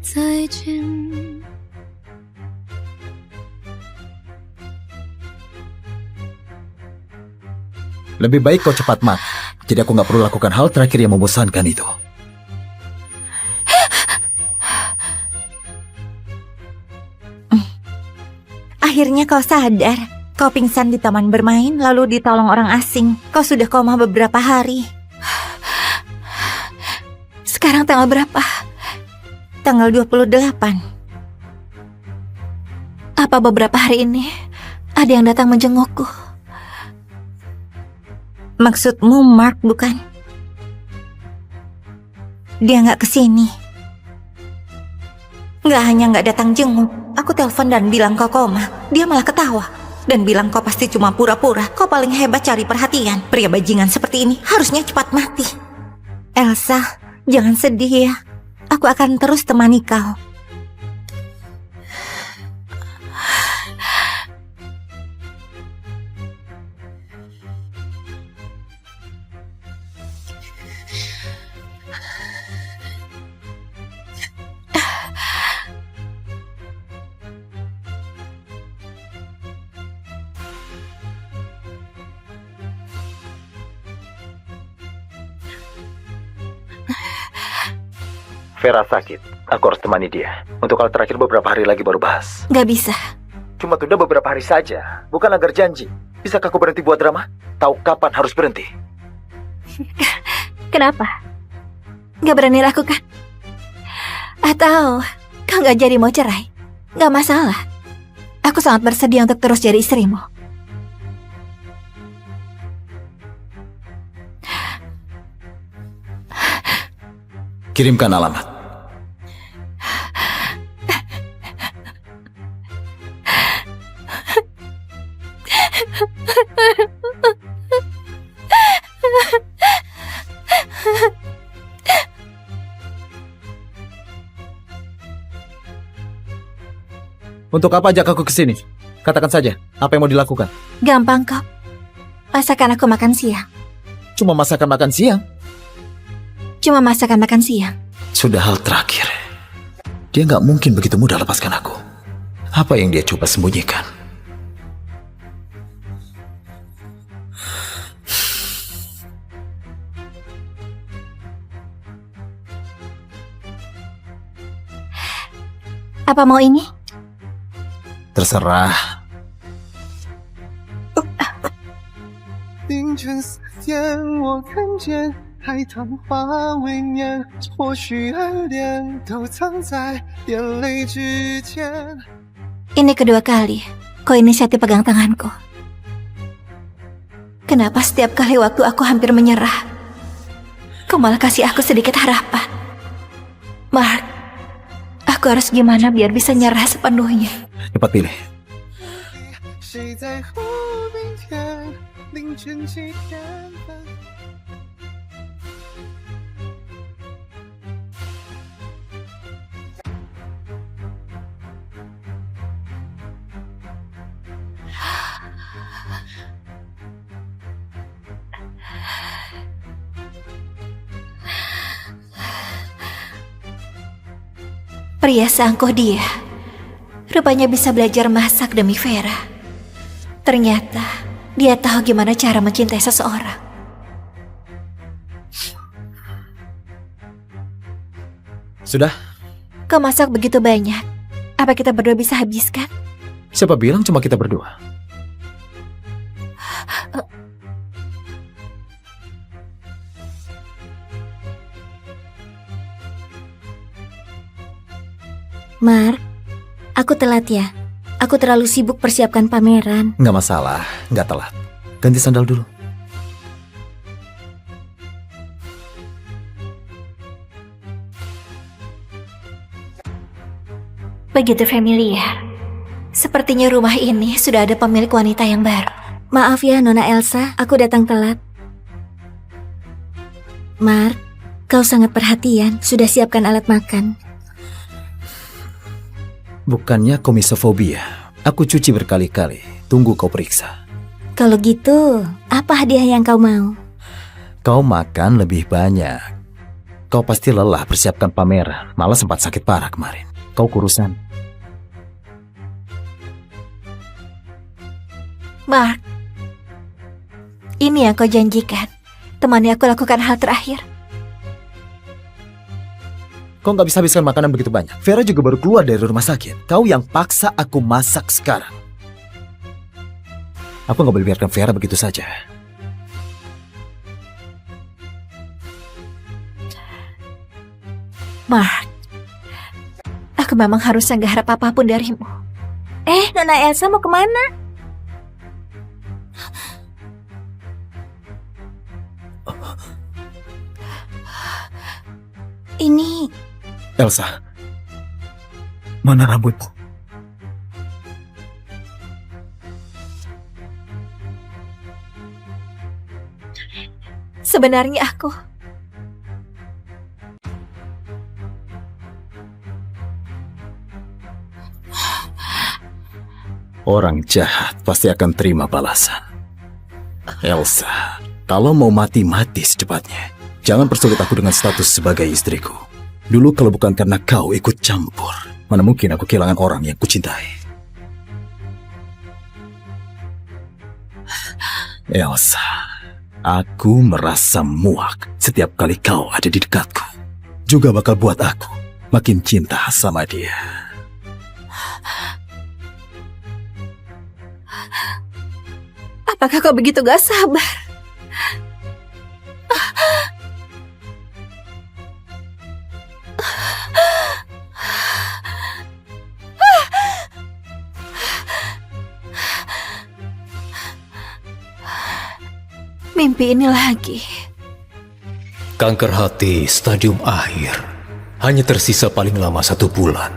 再见。 Lebih baik kau cepat mati. Jadi aku nggak perlu lakukan hal terakhir yang membosankan itu. Akhirnya kau sadar. Kau pingsan di taman bermain, lalu ditolong orang asing. Kau sudah koma beberapa hari. Sekarang tanggal berapa? Tanggal 28. Apa beberapa hari ini ada yang datang menjengukku? Maksudmu Mark bukan? Dia nggak kesini. Nggak hanya nggak datang jenguk, aku telepon dan bilang kau koma. Dia malah ketawa dan bilang kau pasti cuma pura-pura. Kau paling hebat cari perhatian. Pria bajingan seperti ini harusnya cepat mati. Elsa, jangan sedih ya. Aku akan terus temani kau. Vera sakit. Aku harus temani dia. Untuk hal terakhir beberapa hari lagi baru bahas. Gak bisa. Cuma tunda beberapa hari saja. Bukan agar janji. Bisakah aku berhenti buat drama? Tahu kapan harus berhenti? Kenapa? Gak berani lakukan? Atau kau gak jadi mau cerai? Gak masalah. Aku sangat bersedia untuk terus jadi istrimu. Kirimkan alamat. Untuk apa ajak aku ke sini? Katakan saja, apa yang mau dilakukan? Gampang kok. Masakan aku makan siang. Cuma masakan makan siang? Cuma masakan makan siang. Sudah hal terakhir. Dia nggak mungkin begitu mudah lepaskan aku. Apa yang dia coba sembunyikan? Apa mau ini? Terserah. 凌晨4点，我看见海棠花未眠，或许爱恋都藏在眼泪之间。 Ini kedua kali kau inisiatif pegang tanganku. Kenapa setiap kali waktu aku hampir menyerah, kau malah kasih aku sedikit harapan? Mark, aku harus gimana biar bisa nyerah sepenuhnya? Cepat pilih. 谁在湖边天，凌晨几点半？ 风 Pria seangkuh dia, rupanya bisa belajar masak demi Vera. Ternyata dia tahu gimana cara mencintai seseorang. Sudah? Kau masak begitu banyak. Apa kita berdua bisa habiskan? Siapa bilang cuma kita berdua? Mark, aku telat ya. Aku terlalu sibuk persiapkan pameran. Nggak masalah, nggak telat. Ganti sandal dulu. Begitu familiar. Sepertinya rumah ini sudah ada pemilik wanita yang baru. Maaf ya, Nona Elsa, aku datang telat. Mark, kau sangat perhatian. Sudah siapkan alat makan. Bukannya komisofobia. Aku cuci berkali-kali. Tunggu kau periksa. Kalau gitu, apa hadiah yang kau mau? Kau makan lebih banyak. Kau pasti lelah persiapkan pameran. Malah sempat sakit parah kemarin. Kau kurusan. Mark, ini yang kau janjikan. Temani aku lakukan hal terakhir. Kau nggak bisa habiskan makanan begitu banyak. Vera juga baru keluar dari rumah sakit. Kau yang paksa aku masak sekarang. Aku nggak boleh biarkan Vera begitu saja. Mark, aku memang harusnya gak harap apapun darimu. Nona Elsa mau kemana? Ini... Elsa, mana rambutmu? Sebenarnya aku... Orang jahat pasti akan terima balasan. Elsa, kalau mau mati secepatnya. Jangan persulit aku dengan status sebagai istriku. Dulu kalau bukan karena kau ikut campur, mana mungkin aku kehilangan orang yang kucintai. Elsa, aku merasa muak setiap kali kau ada di dekatku. Juga bakal buat aku makin cinta sama dia. Apakah kau begitu gak sabar? Mimpi ini lagi. Kanker hati stadium akhir. Hanya tersisa paling lama 1 bulan.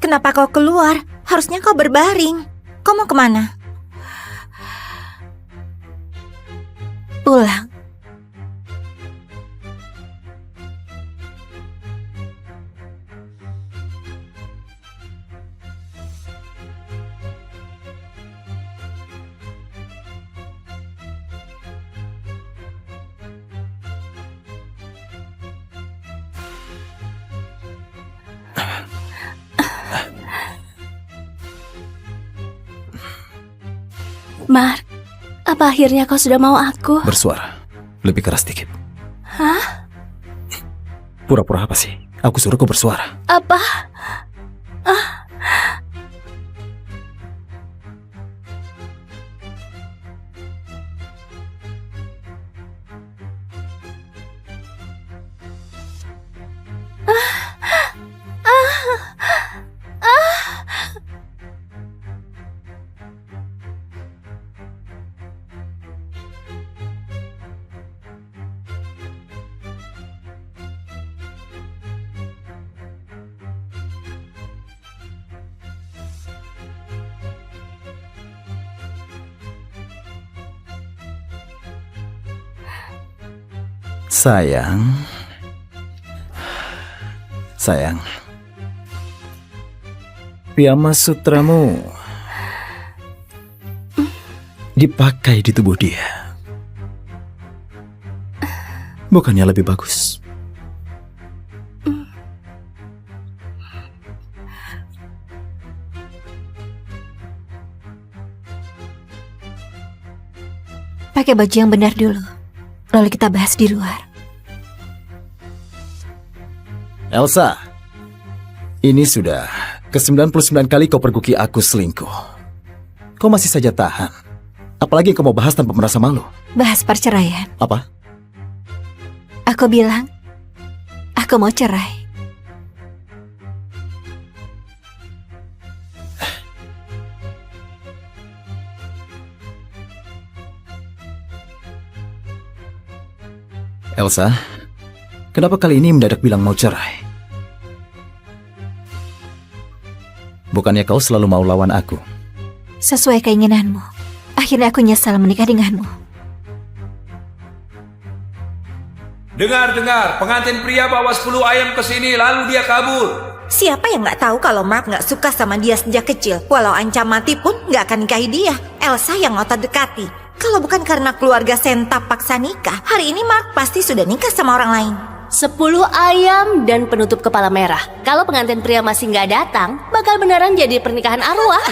Kenapa kau keluar? Harusnya kau berbaring. Kau mau kemana? Pulang. Mark, apa akhirnya kau sudah mau aku? Bersuara, lebih keras dikit. Hah? Pura-pura apa sih? Aku suruh kau bersuara. Apa? Sayang. Piyama sutramu dipakai di tubuh dia. Bukannya lebih bagus? Pakai baju yang benar dulu, lalu kita bahas di luar. Elsa, ini sudah ke-99 kali kau perguki aku selingkuh. Kau masih saja tahan. Apalagi kau mau bahas tanpa merasa malu. Bahas perceraian. Apa? Aku bilang, aku mau cerai. Elsa, kenapa kali ini mendadak bilang mau cerai? Bukannya kau selalu mau lawan aku? Sesuai keinginanmu. Akhirnya aku nyesal menikah denganmu. Dengar, pengantin pria bawa 10 ayam ke sini lalu dia kabur. Siapa yang nggak tahu kalau Mark nggak suka sama dia sejak kecil? Walau ancam mati pun nggak akan nikahi dia. Elsa yang ngotot dekati. Kalau bukan karena keluarga Senta paksa nikah, hari ini Mark pasti sudah nikah sama orang lain. 10 ayam dan penutup kepala merah. Kalau pengantin pria masih nggak datang, bakal beneran jadi pernikahan arwah.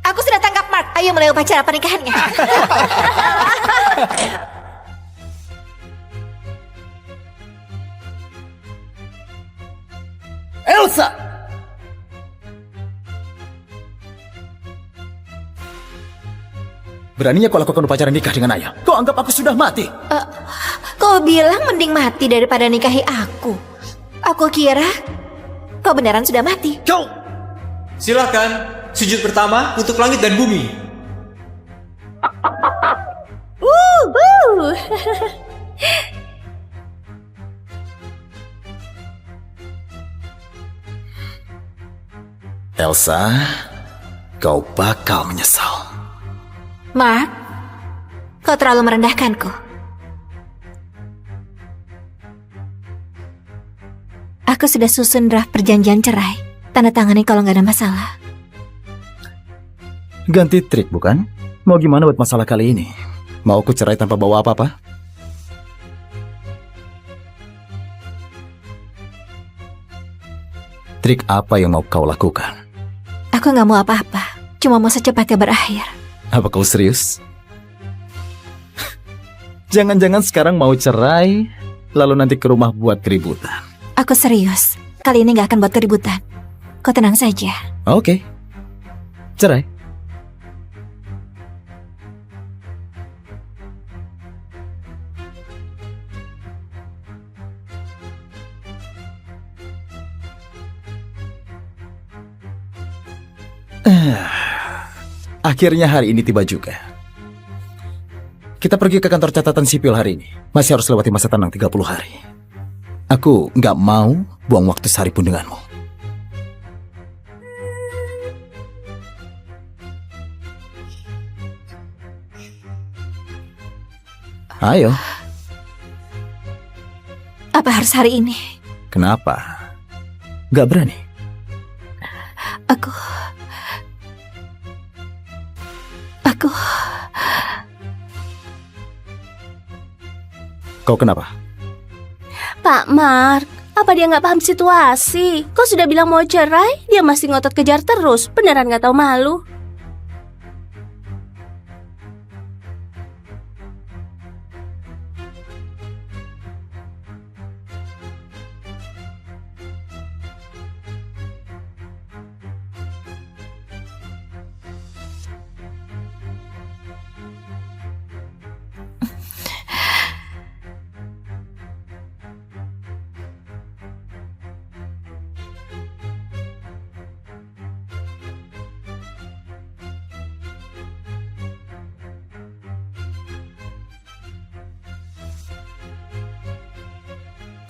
Aku sudah tangkap Mark. Ayo mulai upacara pernikahannya. Elsa! Beraninya kau lakukan upacara nikah dengan ayah. Kau anggap aku sudah mati. Kau bilang mending mati daripada nikahi aku. Aku kira kau beneran sudah mati. Kau! Silakan, sujud pertama untuk langit dan bumi. Elsa, kau bakal menyesal. Mark, kau terlalu merendahkanku. Aku sudah susun draft perjanjian cerai. Tanda tangani kalau nggak ada masalah. Ganti trik bukan? Mau gimana buat masalah kali ini? Mau aku cerai tanpa bawa apa-apa? Trik apa yang mau kau lakukan? Aku nggak mau apa-apa. Cuma mau secepatnya berakhir. Apa kau serius? Jangan-jangan sekarang mau cerai, lalu nanti ke rumah buat keributan. Aku serius. Kali ini nggak akan buat keributan. Kau tenang saja. Oke. Cerai. Akhirnya hari ini tiba juga. Kita pergi ke kantor catatan sipil hari ini. Masih harus lewati masa tenang 30 hari. Aku nggak mau buang waktu sehari pun denganmu. Ayo. Apa harus hari ini? Kenapa? Nggak berani? Aku... Kau kenapa? Pak Mark, apa dia nggak paham situasi? Kau sudah bilang mau cerai, dia masih ngotot kejar terus. Beneran nggak tahu malu.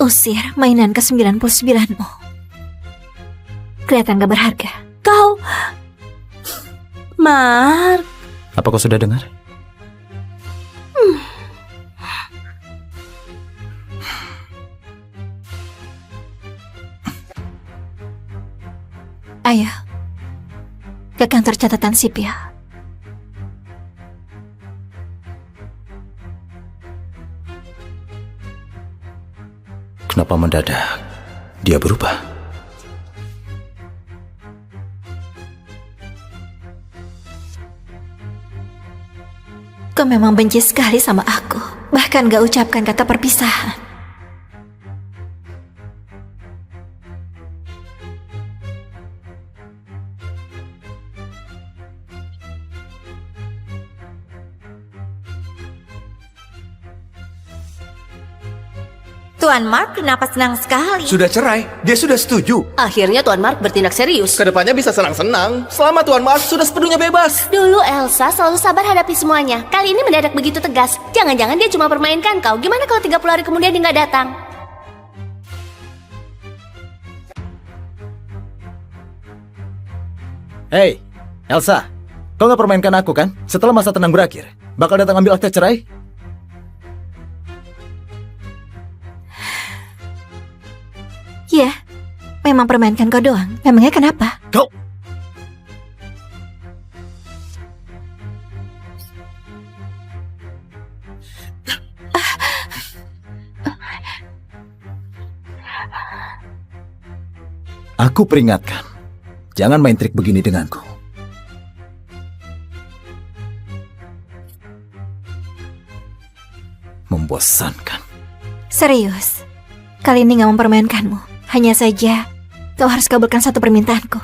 Usir mainan ke-99-mu. Kelihatan gak berharga. Kau Mark. Apa kau sudah dengar? Ayo, ke kantor catatan sipil. Kenapa mendadak dia berubah? Kau memang benci sekali sama aku. Bahkan gak ucapkan kata perpisahan. Tuan Mark kenapa senang sekali? Sudah cerai, dia sudah setuju. Akhirnya Tuan Mark bertindak serius. Kedepannya bisa senang-senang. Selama Tuan Mark sudah sepenuhnya bebas. Dulu Elsa selalu sabar hadapi semuanya. Kali ini mendadak begitu tegas. Jangan-jangan dia cuma permainkan kau. Gimana kalau 30 hari kemudian dia nggak datang? Hei, Elsa, kau nggak permainkan aku kan? Setelah masa tenang berakhir, bakal datang ambil akta cerai? Iya, memang permainkan kau doang. Memangnya kenapa? Kau... Aku peringatkan, jangan main trik begini denganku. Membosankan. Serius, kali ini gak mempermainkanmu. Hanya saja, kau harus kabulkan satu permintaanku.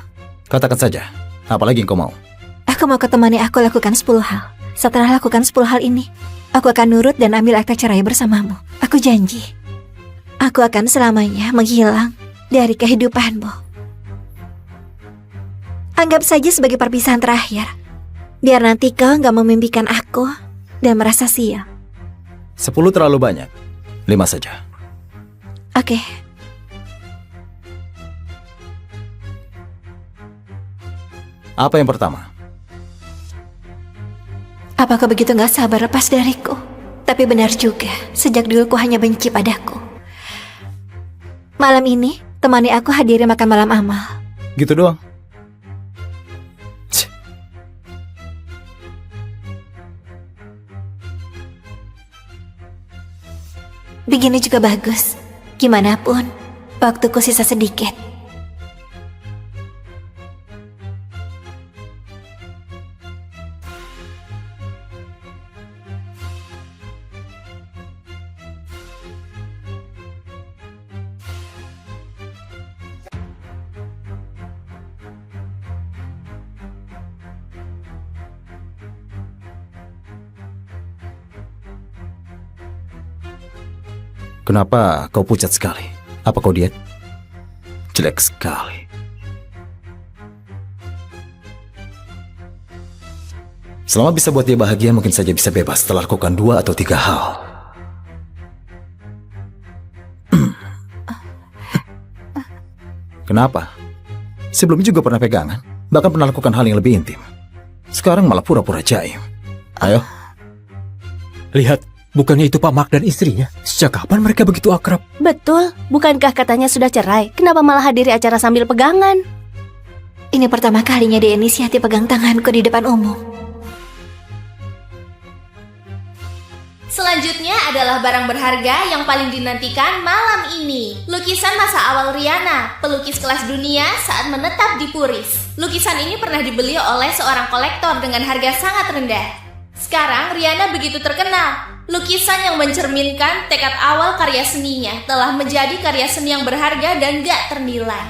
Katakan saja, apalagi yang kau mau. Aku mau kau temani aku lakukan 10 hal. Setelah lakukan 10 hal ini, aku akan nurut dan ambil akta cerai bersamamu. Aku janji. Aku akan selamanya menghilang dari kehidupanmu. Anggap saja sebagai perpisahan terakhir. Biar nanti kau gak memimpikan aku dan merasa sial. 10 terlalu banyak. 5 saja. Oke. Apa yang pertama? Apa kau begitu gak sabar lepas dariku? Tapi benar juga, sejak dulu kau hanya benci padaku. Malam ini, temani aku hadiri makan malam amal. Gitu doang. Begini juga bagus. Gimana pun, waktuku sisa sedikit. Kenapa kau pucat sekali? Apa kau diet? Jelek sekali. Selama bisa buat dia bahagia, mungkin saja bisa bebas setelah lakukan 2 atau 3 hal. Kenapa? Sebelumnya juga pernah pegangan, bahkan pernah lakukan hal yang lebih intim. Sekarang malah pura-pura jaim. Ayo. Lihat, bukannya itu Pak Mark dan istrinya? Sejak kapan mereka begitu akrab? Betul, bukankah katanya sudah cerai? Kenapa malah hadiri acara sambil pegangan? Ini pertama kalinya dia inisiatif pegang tanganku di depan umum. Selanjutnya adalah barang berharga yang paling dinantikan malam ini. Lukisan masa awal Rihanna, pelukis kelas dunia saat menetap di Puris. Lukisan ini pernah dibeli oleh seorang kolektor dengan harga sangat rendah. Sekarang Rihanna begitu terkenal. Lukisan yang mencerminkan tekad awal karya seninya telah menjadi karya seni yang berharga dan gak ternilai.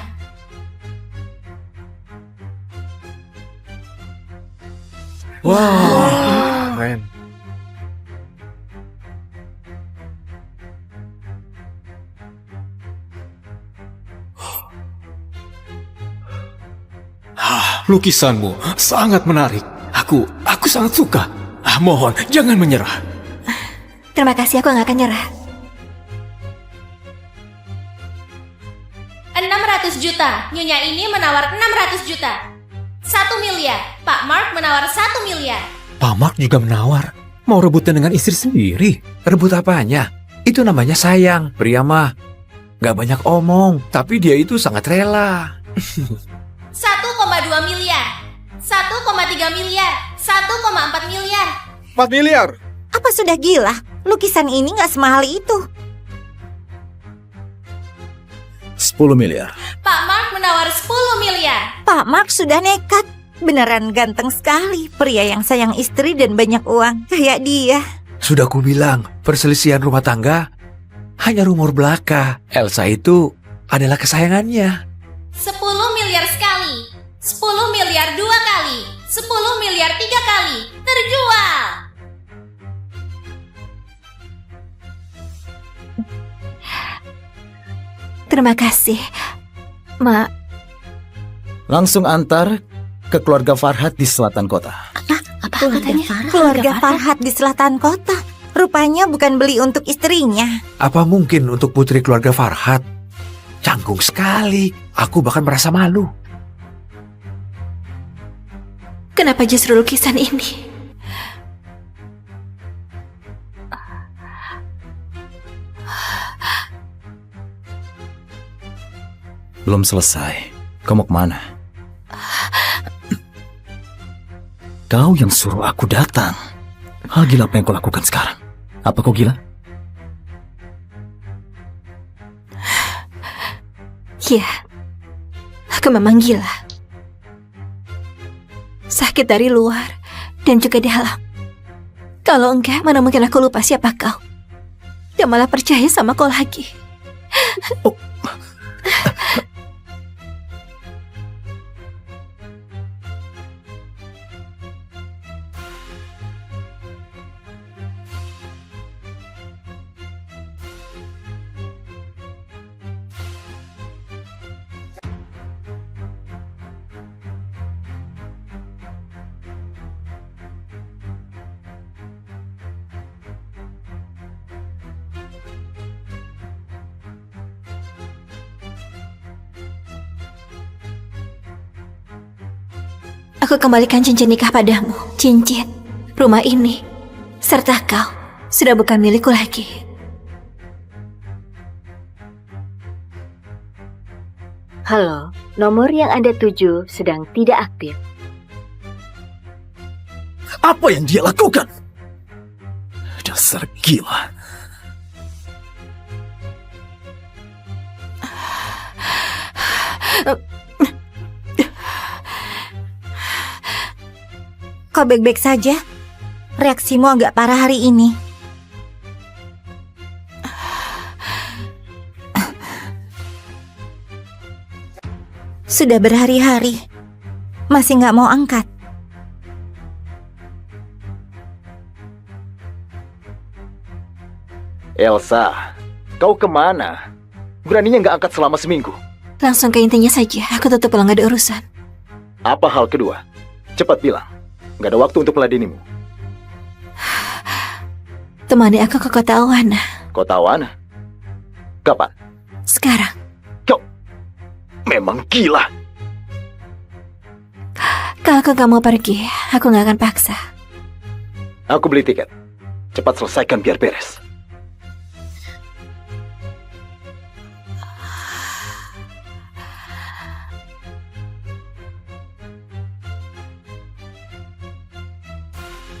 Wow, keren. Lukisanmu sangat menarik. Aku sangat suka. Mohon, jangan menyerah. Terima kasih, aku gak akan nyerah. 600 juta. Nyonya ini menawar 600 juta. 1 miliar. Pak Mark menawar 1 miliar. Pak Mark juga menawar. Mau rebutan dengan istri sendiri. Rebut apanya? Itu namanya sayang. Pria mah gak banyak omong, tapi dia itu sangat rela. 1,2 miliar. 1,3 miliar. 1,4 miliar. 4 miliar. Apa sudah gila? Lukisan ini nggak semahal itu. 10 miliar. Pak Mark menawar 10 miliar. Pak Mark sudah nekat. Beneran ganteng sekali. Pria yang sayang istri dan banyak uang. Kayak dia. Sudah kubilang, perselisihan rumah tangga hanya rumor belaka. Elsa itu adalah kesayangannya. 10 miliar sekali. 10 miliar 2 kali. 10 miliar 3 kali. Terjual. Terima kasih, Ma. Langsung antar ke keluarga Farhat di selatan kota. Apa katanya? Keluarga Farhat di selatan kota. Rupanya bukan beli untuk istrinya. Apa mungkin untuk putri keluarga Farhat? Canggung sekali. Aku bahkan merasa malu. Kenapa justru lukisan ini? Belum selesai. Kau mau kemana? Kau yang suruh aku datang. Hal gila apa yang kau lakukan sekarang? Apa kau gila? Ya, aku memang gila. Sakit dari luar dan juga dalam. Kalau enggak, mana mungkin aku lupa siapa kau. Dan malah percaya sama kau lagi. Aku kembalikan cincin nikah padamu. Cincin, rumah ini, serta kau sudah bukan milikku lagi. Halo, nomor yang Anda tuju sedang tidak aktif. Apa yang dia lakukan? Dasar gila. Kau baik-baik saja? Reaksimu agak parah hari ini. Sudah berhari-hari, masih nggak mau angkat. Elsa, kau kemana? Beraninya nggak angkat selama seminggu. Langsung ke intinya saja, aku tetap pulang gak ada urusan. Apa hal kedua? Cepat bilang. Nggak ada waktu untuk meladenimu. Temani aku ke kota Awana. Kota Awana? Kapan? Sekarang. Kau memang gila. Kalau kau gak mau pergi, aku gak akan paksa. Aku beli tiket. Cepat selesaikan biar beres.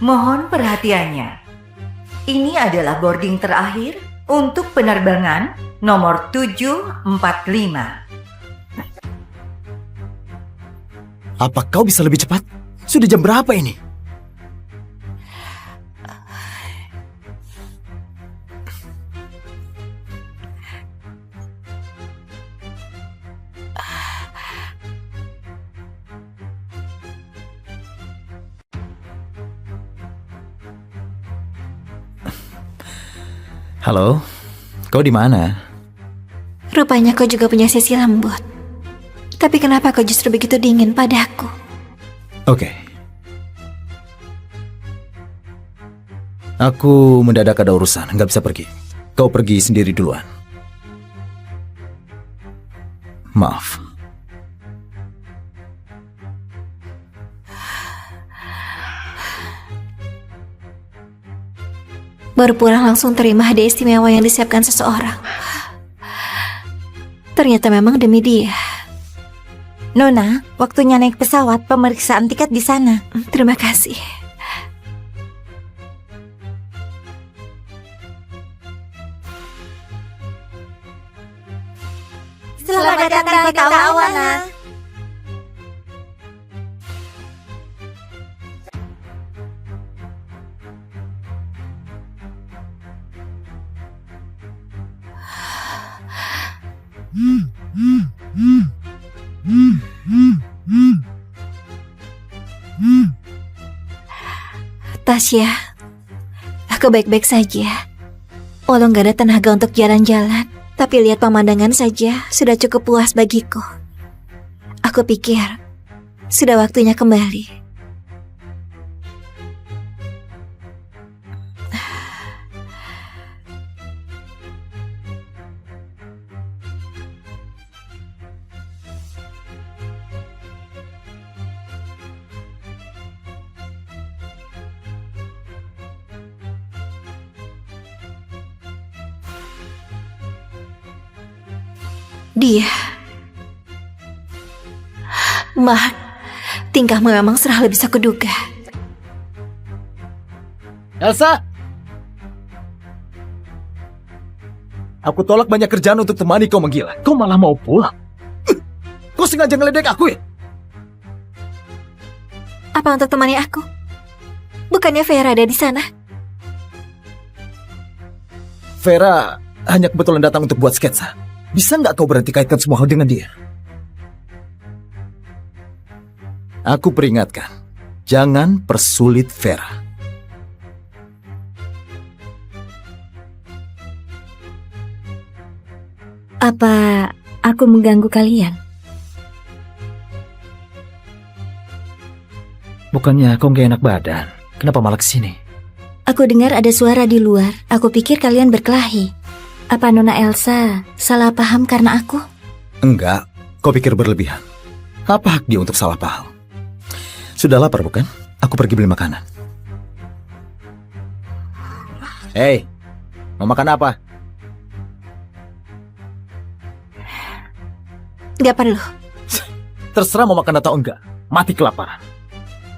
Mohon perhatiannya. Ini adalah boarding terakhir untuk penerbangan nomor 745. Apa kau bisa lebih cepat? Sudah jam berapa ini? Halo, kau di mana? Rupanya kau juga punya sisi lembut. Tapi kenapa kau justru begitu dingin padaku? Oke. Aku mendadak ada urusan, nggak bisa pergi. Kau pergi sendiri duluan. Maaf. Baru pulang langsung terima hadiah istimewa yang disiapkan seseorang. Ternyata memang demi dia. Nona, waktunya naik pesawat, pemeriksaan tiket di sana. Terima kasih. Selamat datang di kota Awana. Tasya, aku baik-baik saja. Walau gak ada tenaga untuk jalan-jalan, tapi lihat pemandangan saja sudah cukup puas bagiku. Aku pikir sudah waktunya kembali. Dia, Mark, tingkahmu memang serah lebih bisa kuduga. Elsa! Aku tolak banyak kerjaan untuk temani kau menggila. Kau malah mau pulang. Kau sengaja ngeledek aku ya? Apa untuk temani aku? Bukannya Vera ada di sana? Vera hanya kebetulan datang untuk buat sketsa. Bisa nggak kau berhenti kaitkan semua hal dengan dia? Aku peringatkan, jangan persulit Vera. Apa aku mengganggu kalian? Bukannya kau gak enak badan? Kenapa malah kesini? Aku dengar ada suara di luar. Aku pikir kalian berkelahi. Apa Nona Elsa salah paham karena aku? Enggak, kau pikir berlebihan. Apa hak dia untuk salah paham? Sudah lapar bukan? Aku pergi beli makanan. Hei, mau makan apa? Gak perlu. Terserah mau makan atau enggak. Mati kelaparan.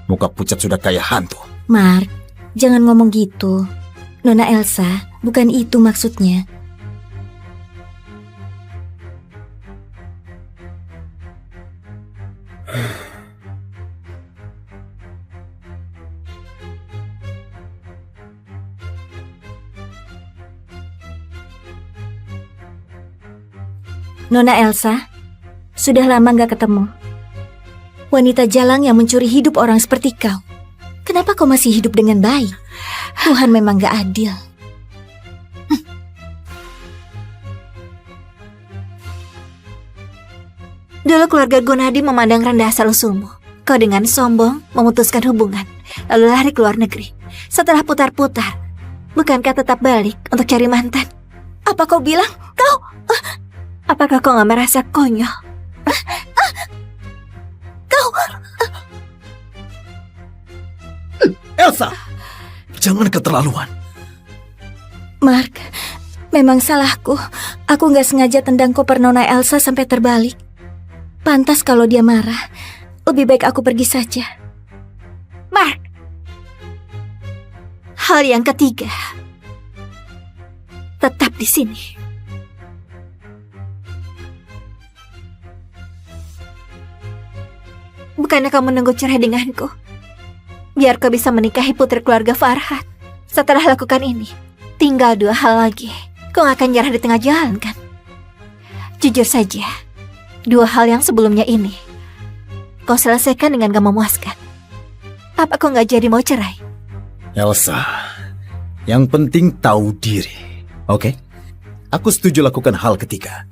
Muka pucat sudah kayak hantu. Mark, jangan ngomong gitu. Nona Elsa, bukan itu maksudnya. Nona Elsa, sudah lama gak ketemu. Wanita jalang yang mencuri hidup orang seperti kau. Kenapa kau masih hidup dengan baik? Tuhan memang gak adil. Dulu keluarga Gunadi memandang rendah asal-usulmu. Kau dengan sombong memutuskan hubungan, lalu lari ke luar negeri. Setelah putar-putar, bukankah tetap balik untuk cari mantan? Apa kau bilang kau... Apakah kau gak merasa konyol? Kau... Elsa! Jangan keterlaluan. Mark, memang salahku. Aku gak sengaja tendang koper Nona Elsa sampai terbalik. Pantas kalau dia marah. Lebih baik aku pergi saja. Mark! Hal yang ketiga. Tetap di sini. Bukannya kau menunggu cerai denganku? Biar kau bisa menikahi putri keluarga Farhat. Setelah lakukan ini, tinggal 2 hal lagi. Kau gak akan nyerah di tengah jalan kan? Jujur saja, 2 hal yang sebelumnya ini kau selesaikan dengan gak memuaskan. Apa kau gak jadi mau cerai? Elsa, yang penting tahu diri, oke? Aku setuju lakukan hal ketiga.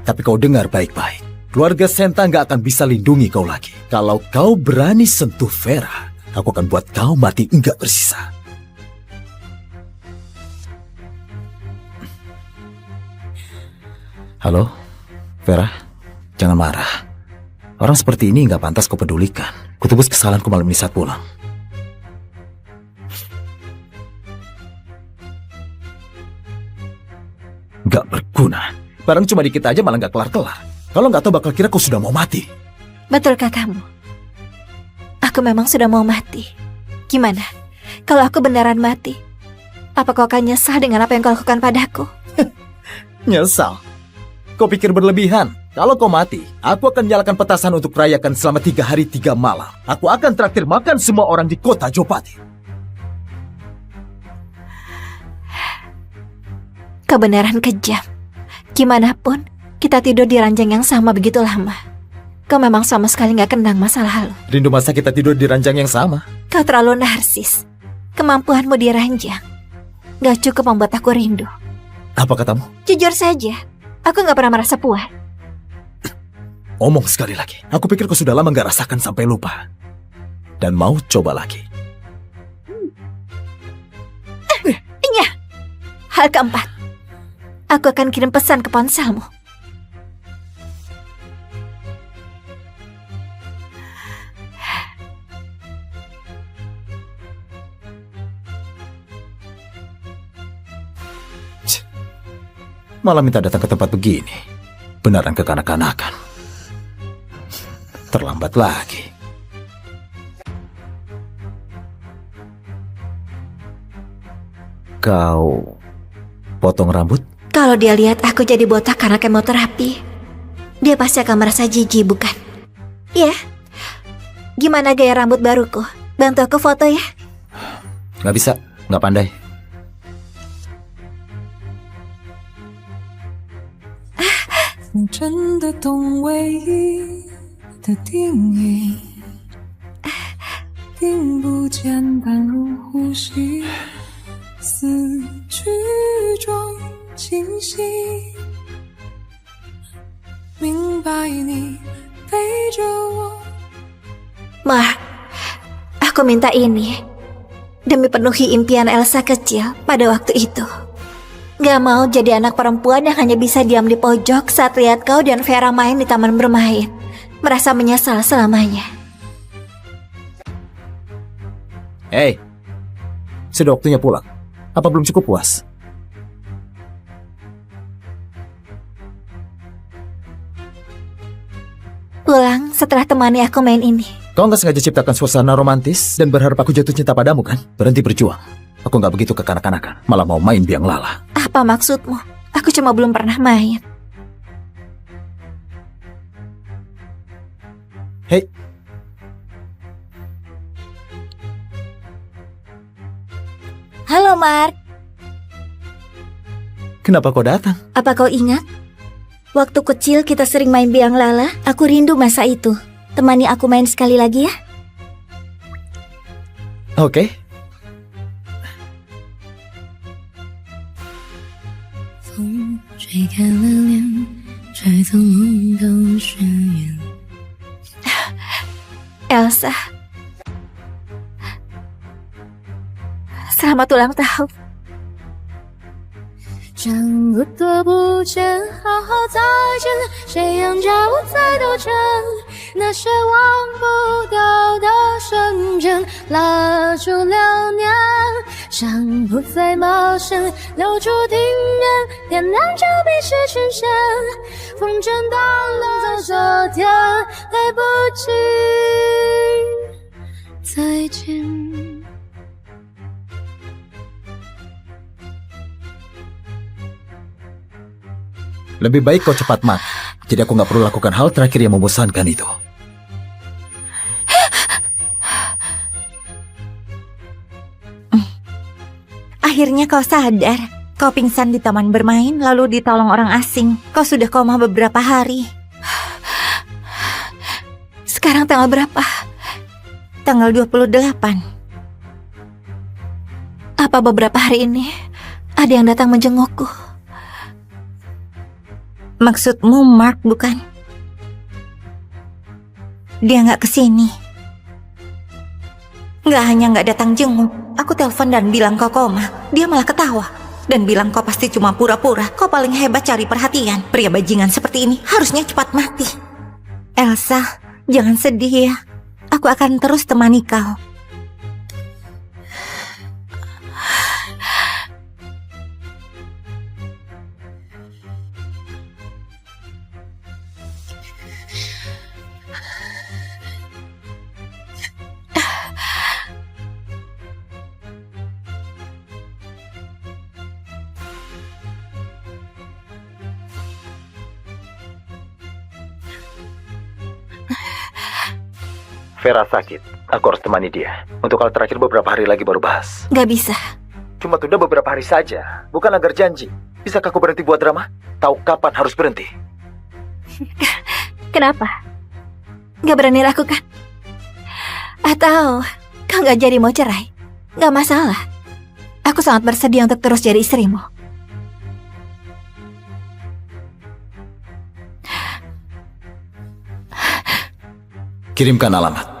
Tapi kau dengar baik-baik. Keluarga Senta nggak akan bisa lindungi kau lagi. Kalau kau berani sentuh Vera, aku akan buat kau mati nggak bersisa. Halo, Vera, jangan marah. Orang seperti ini nggak pantas kau pedulikan. Kutebus kesalahanku malam ini saat pulang. Gak berguna. Barang cuma dikit aja malah gak kelar-kelar. Kalau gak tahu bakal kira kau sudah mau mati. Betul katamu. Aku memang sudah mau mati. Gimana? Kalau aku beneran mati, apa kau akan nyesal dengan apa yang kau lakukan padaku? Nyesal? Kau pikir berlebihan? Kalau kau mati, aku akan nyalakan petasan untuk merayakan selama 3 hari 3 malam. Aku akan traktir makan semua orang di kota Jopati. Kau beneran kejam. Gimana pun, kita tidur di ranjang yang sama begitu lama. Kau memang sama sekali gak kenang masa lalu. Rindu masa kita tidur di ranjang yang sama. Kau terlalu narsis. Kemampuanmu di ranjang gak cukup membuat aku rindu. Apa katamu? Jujur saja, aku gak pernah merasa puas. Omong sekali lagi. Aku pikir kau sudah lama gak rasakan sampai lupa. Dan mau coba lagi. Iya. Hal keempat, aku akan kirim pesan ke ponselmu. Malah minta datang ke tempat begini. Beneran kekanak-kanakan. Terlambat lagi. Kau potong rambut? Kalau dia lihat aku jadi botak karena kemoterapi, dia pasti akan merasa jijik, bukan? Ya. Gimana gaya rambut baruku? Bantu aku foto ya. Gak bisa, gak pandai. Mark, aku minta ini demi penuhi impian Elsa kecil pada waktu itu. Gak mau jadi anak perempuan yang hanya bisa diam di pojok saat lihat kau dan Vera main di taman bermain. Merasa menyesal selamanya. Hei, sudah waktunya pulang. Apa belum cukup puas? Pulang setelah temani aku main ini. Kau nggak sengaja ciptakan suasana romantis dan berharap aku jatuh cinta padamu kan? Berhenti berjuang. Aku nggak begitu kekanak-kanakan, malah mau main biang lala. Apa maksudmu? Aku cuma belum pernah main. Hei. Halo Mark, Kenapa kau datang? apa kau ingat? Waktu kecil kita sering main biang lala, aku rindu masa itu. Temani aku main sekali lagi ya. Oke. Elsa, selamat ulang tahun. 找不多不见，好好再见，谁让家我在兜圈？那些忘不掉的瞬间，蜡烛流年，山不再冒险，留住庭院，点燃着彼此视线，风筝断了昨天，来不及再见。 Lebih baik kau cepat mati. Jadi aku nggak perlu lakukan hal terakhir yang membosankan itu. Akhirnya kau sadar. Kau pingsan di taman bermain lalu ditolong orang asing. Kau sudah koma beberapa hari. Sekarang tanggal berapa? Tanggal 28. Apa beberapa hari ini ada yang datang menjengukku? Maksudmu Mark bukan? Dia nggak kesini. Nggak hanya nggak datang jenguk, aku telepon dan bilang kau koma. Dia malah ketawa dan bilang kau pasti cuma pura-pura. Kau paling hebat cari perhatian. Pria bajingan seperti ini harusnya cepat mati. Elsa, jangan sedih ya. Aku akan terus temani kau. Vera sakit. Aku harus temani dia. Untuk hal terakhir beberapa hari lagi baru bahas. Gak bisa. Cuma tunda beberapa hari saja. Bukan agar janji. Bisakah aku berhenti buat drama? Tahu kapan harus berhenti? Kenapa? Gak berani lakukan? Atau kau gak jadi mau cerai? Gak masalah. Aku sangat bersedia untuk terus jadi istrimu. Kirimkan alamat.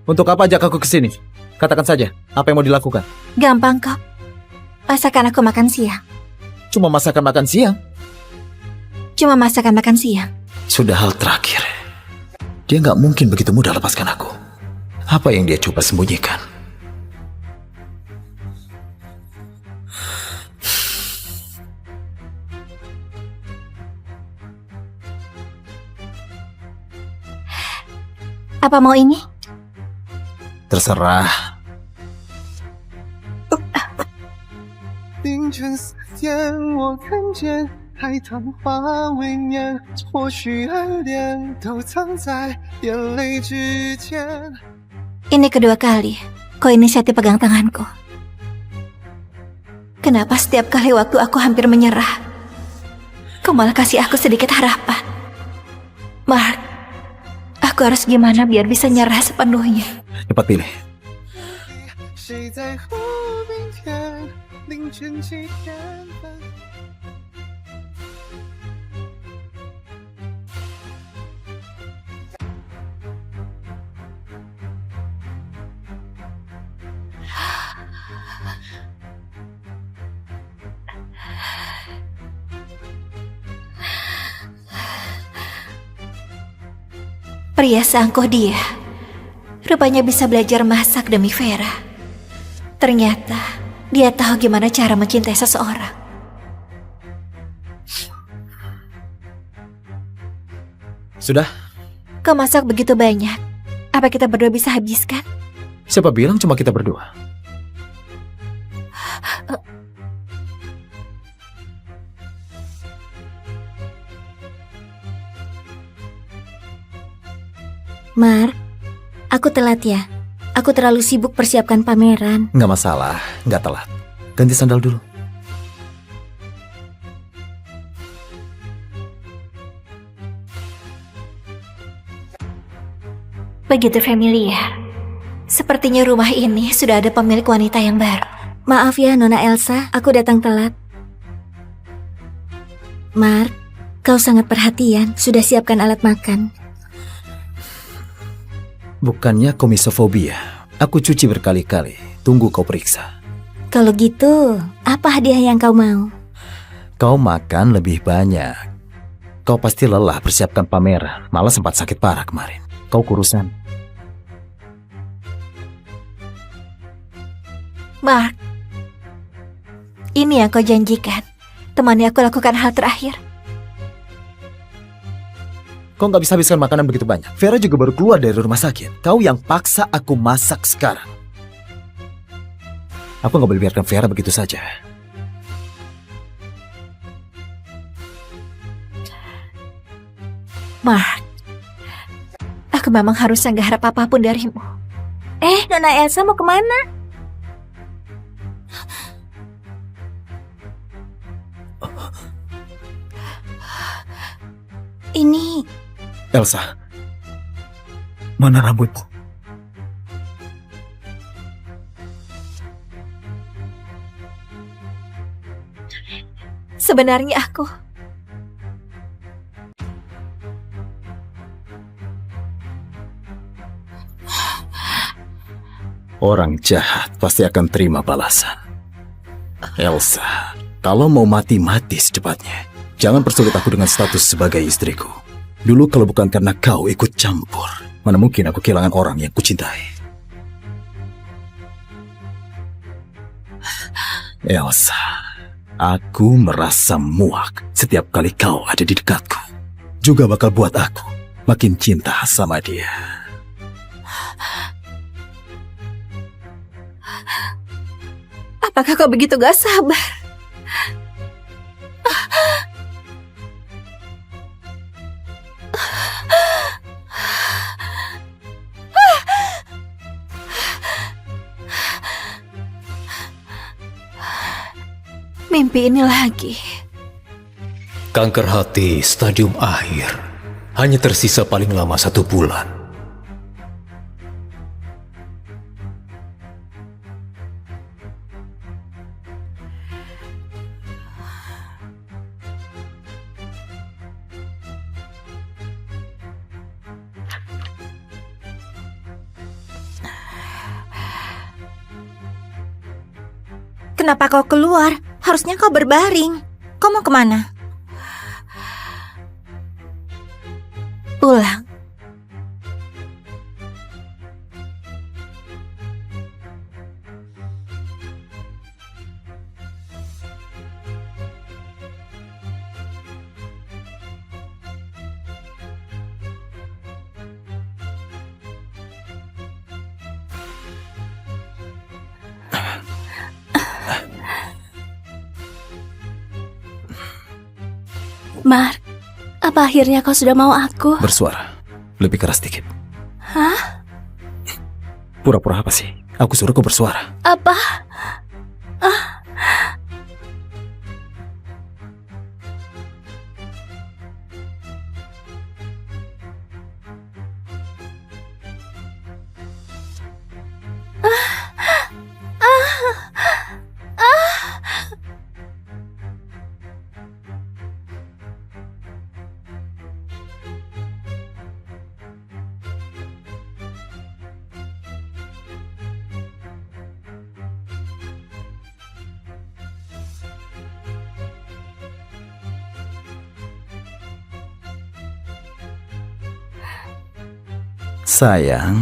Untuk apa ajak aku ke sini? Katakan saja, apa yang mau dilakukan? Gampang kok. Masakan aku makan siang. Cuma masakan makan siang? Cuma masakan makan siang. Sudah hal terakhir. Dia nggak mungkin begitu mudah lepaskan aku. Apa yang dia coba sembunyikan? Apa mau ini? Terserah. 凌晨4点，我看见海棠花未眠，或许爱恋都藏在眼泪之间。 Ini kedua kali kau inisiatif pegang tanganku. Kenapa setiap kali waktu aku hampir menyerah, kau malah kasih aku sedikit harapan? Mark, aku harus gimana biar bisa nyerah sepenuhnya? Cepat pilih. 谁在河边天，凌晨7点半。 Pria seangkuh dia, rupanya bisa belajar masak demi Vera. Ternyata dia tahu gimana cara mencintai seseorang. Sudah? Kau masak begitu banyak, apa kita berdua bisa habiskan? Siapa bilang cuma kita berdua? Mark, aku telat ya. Aku terlalu sibuk persiapkan pameran. Nggak masalah, nggak telat. Ganti sandal dulu. Begitu familiar. Sepertinya rumah ini sudah ada pemilik wanita yang baru. Maaf ya, Nona Elsa, aku datang telat. Mark, kau sangat perhatian. Sudah siapkan alat makan. Bukannya komisofobia. Aku cuci berkali-kali. Tunggu kau periksa. Kalau gitu, apa hadiah yang kau mau? Kau makan lebih banyak. Kau pasti lelah persiapkan pameran. Malah sempat sakit parah kemarin. Kau kurusan. Mark, ini yang kau janjikan. Temani aku lakukan hal terakhir. Kau nggak bisa habiskan makanan begitu banyak. Vera juga baru keluar dari rumah sakit. Kau yang paksa aku masak sekarang. Aku nggak boleh biarkan Vera begitu saja. Mark, aku memang harusnya nggak harap apapun darimu. Nona Elsa mau kemana? Ini... Elsa, mana rambutmu? Sebenarnya aku... Orang jahat pasti akan terima balasan. Elsa, kalau mau mati secepatnya. Jangan persulit aku dengan status sebagai istriku. Dulu kalau bukan karena kau ikut campur, mana mungkin aku kehilangan orang yang kucintai. Elsa, aku merasa muak setiap kali kau ada di dekatku. juga bakal buat aku makin cinta sama dia. Apakah kau begitu gak sabar? Mimpi ini lagi. Kanker hati stadium akhir. Hanya tersisa paling lama 1 bulan. Kenapa kau keluar? Harusnya kau berbaring. Kau mau kemana? Pulang. Mark, apa akhirnya kau sudah mau aku? Bersuara. Lebih keras dikit. Hah? Pura-pura apa sih? Aku suruh kau bersuara. Apa? Sayang,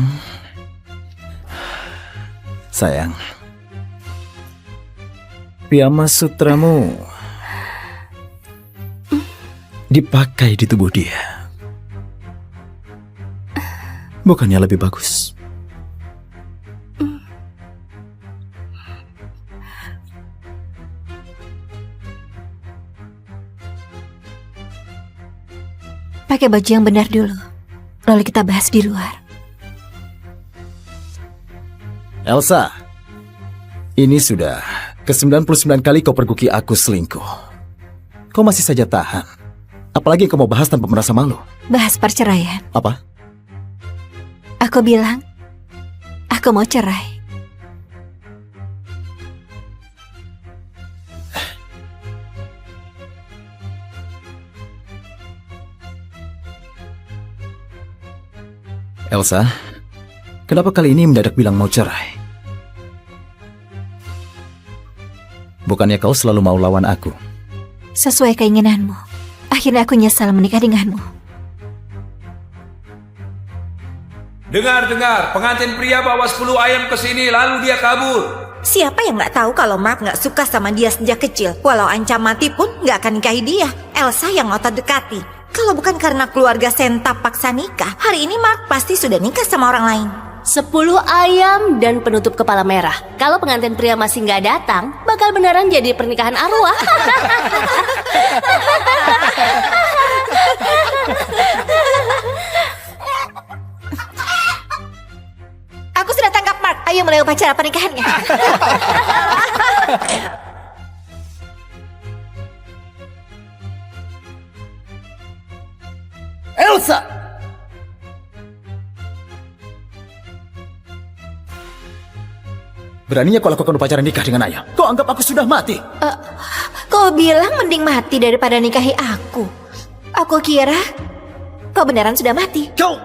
piyama sutramu dipakai di tubuh dia. Bukannya lebih bagus? Pakai baju yang benar dulu. Lalu kita bahas di luar. Elsa, ini sudah ke-99 kali kau perguki aku selingkuh. Kau masih saja tahan. Apalagi kau mau bahas tanpa merasa malu. Bahas perceraian. Apa? Aku bilang, aku mau cerai. Elsa, kenapa kali ini mendadak bilang mau cerai? Bukannya kau selalu mau lawan aku? Sesuai keinginanmu. Akhirnya aku nyesal menikah denganmu. Dengar, pengantin pria bawa 10 ayam ke sini lalu dia kabur. Siapa yang nggak tahu kalau Mark nggak suka sama dia sejak kecil? Walau ancam mati pun nggak akan nikahi dia. Elsa yang ngotot dekati. Kalau bukan karena keluarga Senta paksa nikah, hari ini Mark pasti sudah nikah sama orang lain. 10 ayam dan penutup kepala merah. Kalau pengantin pria masih nggak datang, bakal beneran jadi pernikahan arwah. Aku sudah tangkap Mark. Ayo mulai upacara pernikahannya. Elsa! Beraninya kau lakukan upacara nikah dengan ayah. Kau anggap aku sudah mati. Kau bilang mending mati daripada nikahi aku. Aku kira kau beneran sudah mati. Kau!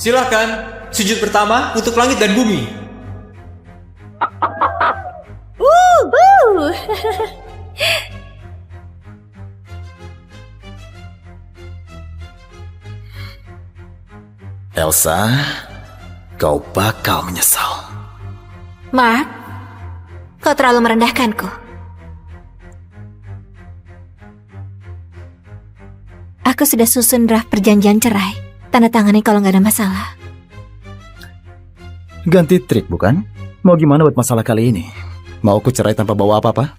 Silakan, sujud pertama untuk langit dan bumi. Elsa, kau bakal menyesal. Mark, kau terlalu merendahkanku. Aku sudah susun draft perjanjian cerai. Tanda tangani kalau nggak ada masalah. Ganti trik bukan? Mau gimana buat masalah kali ini? Mau aku cerai tanpa bawa apa-apa?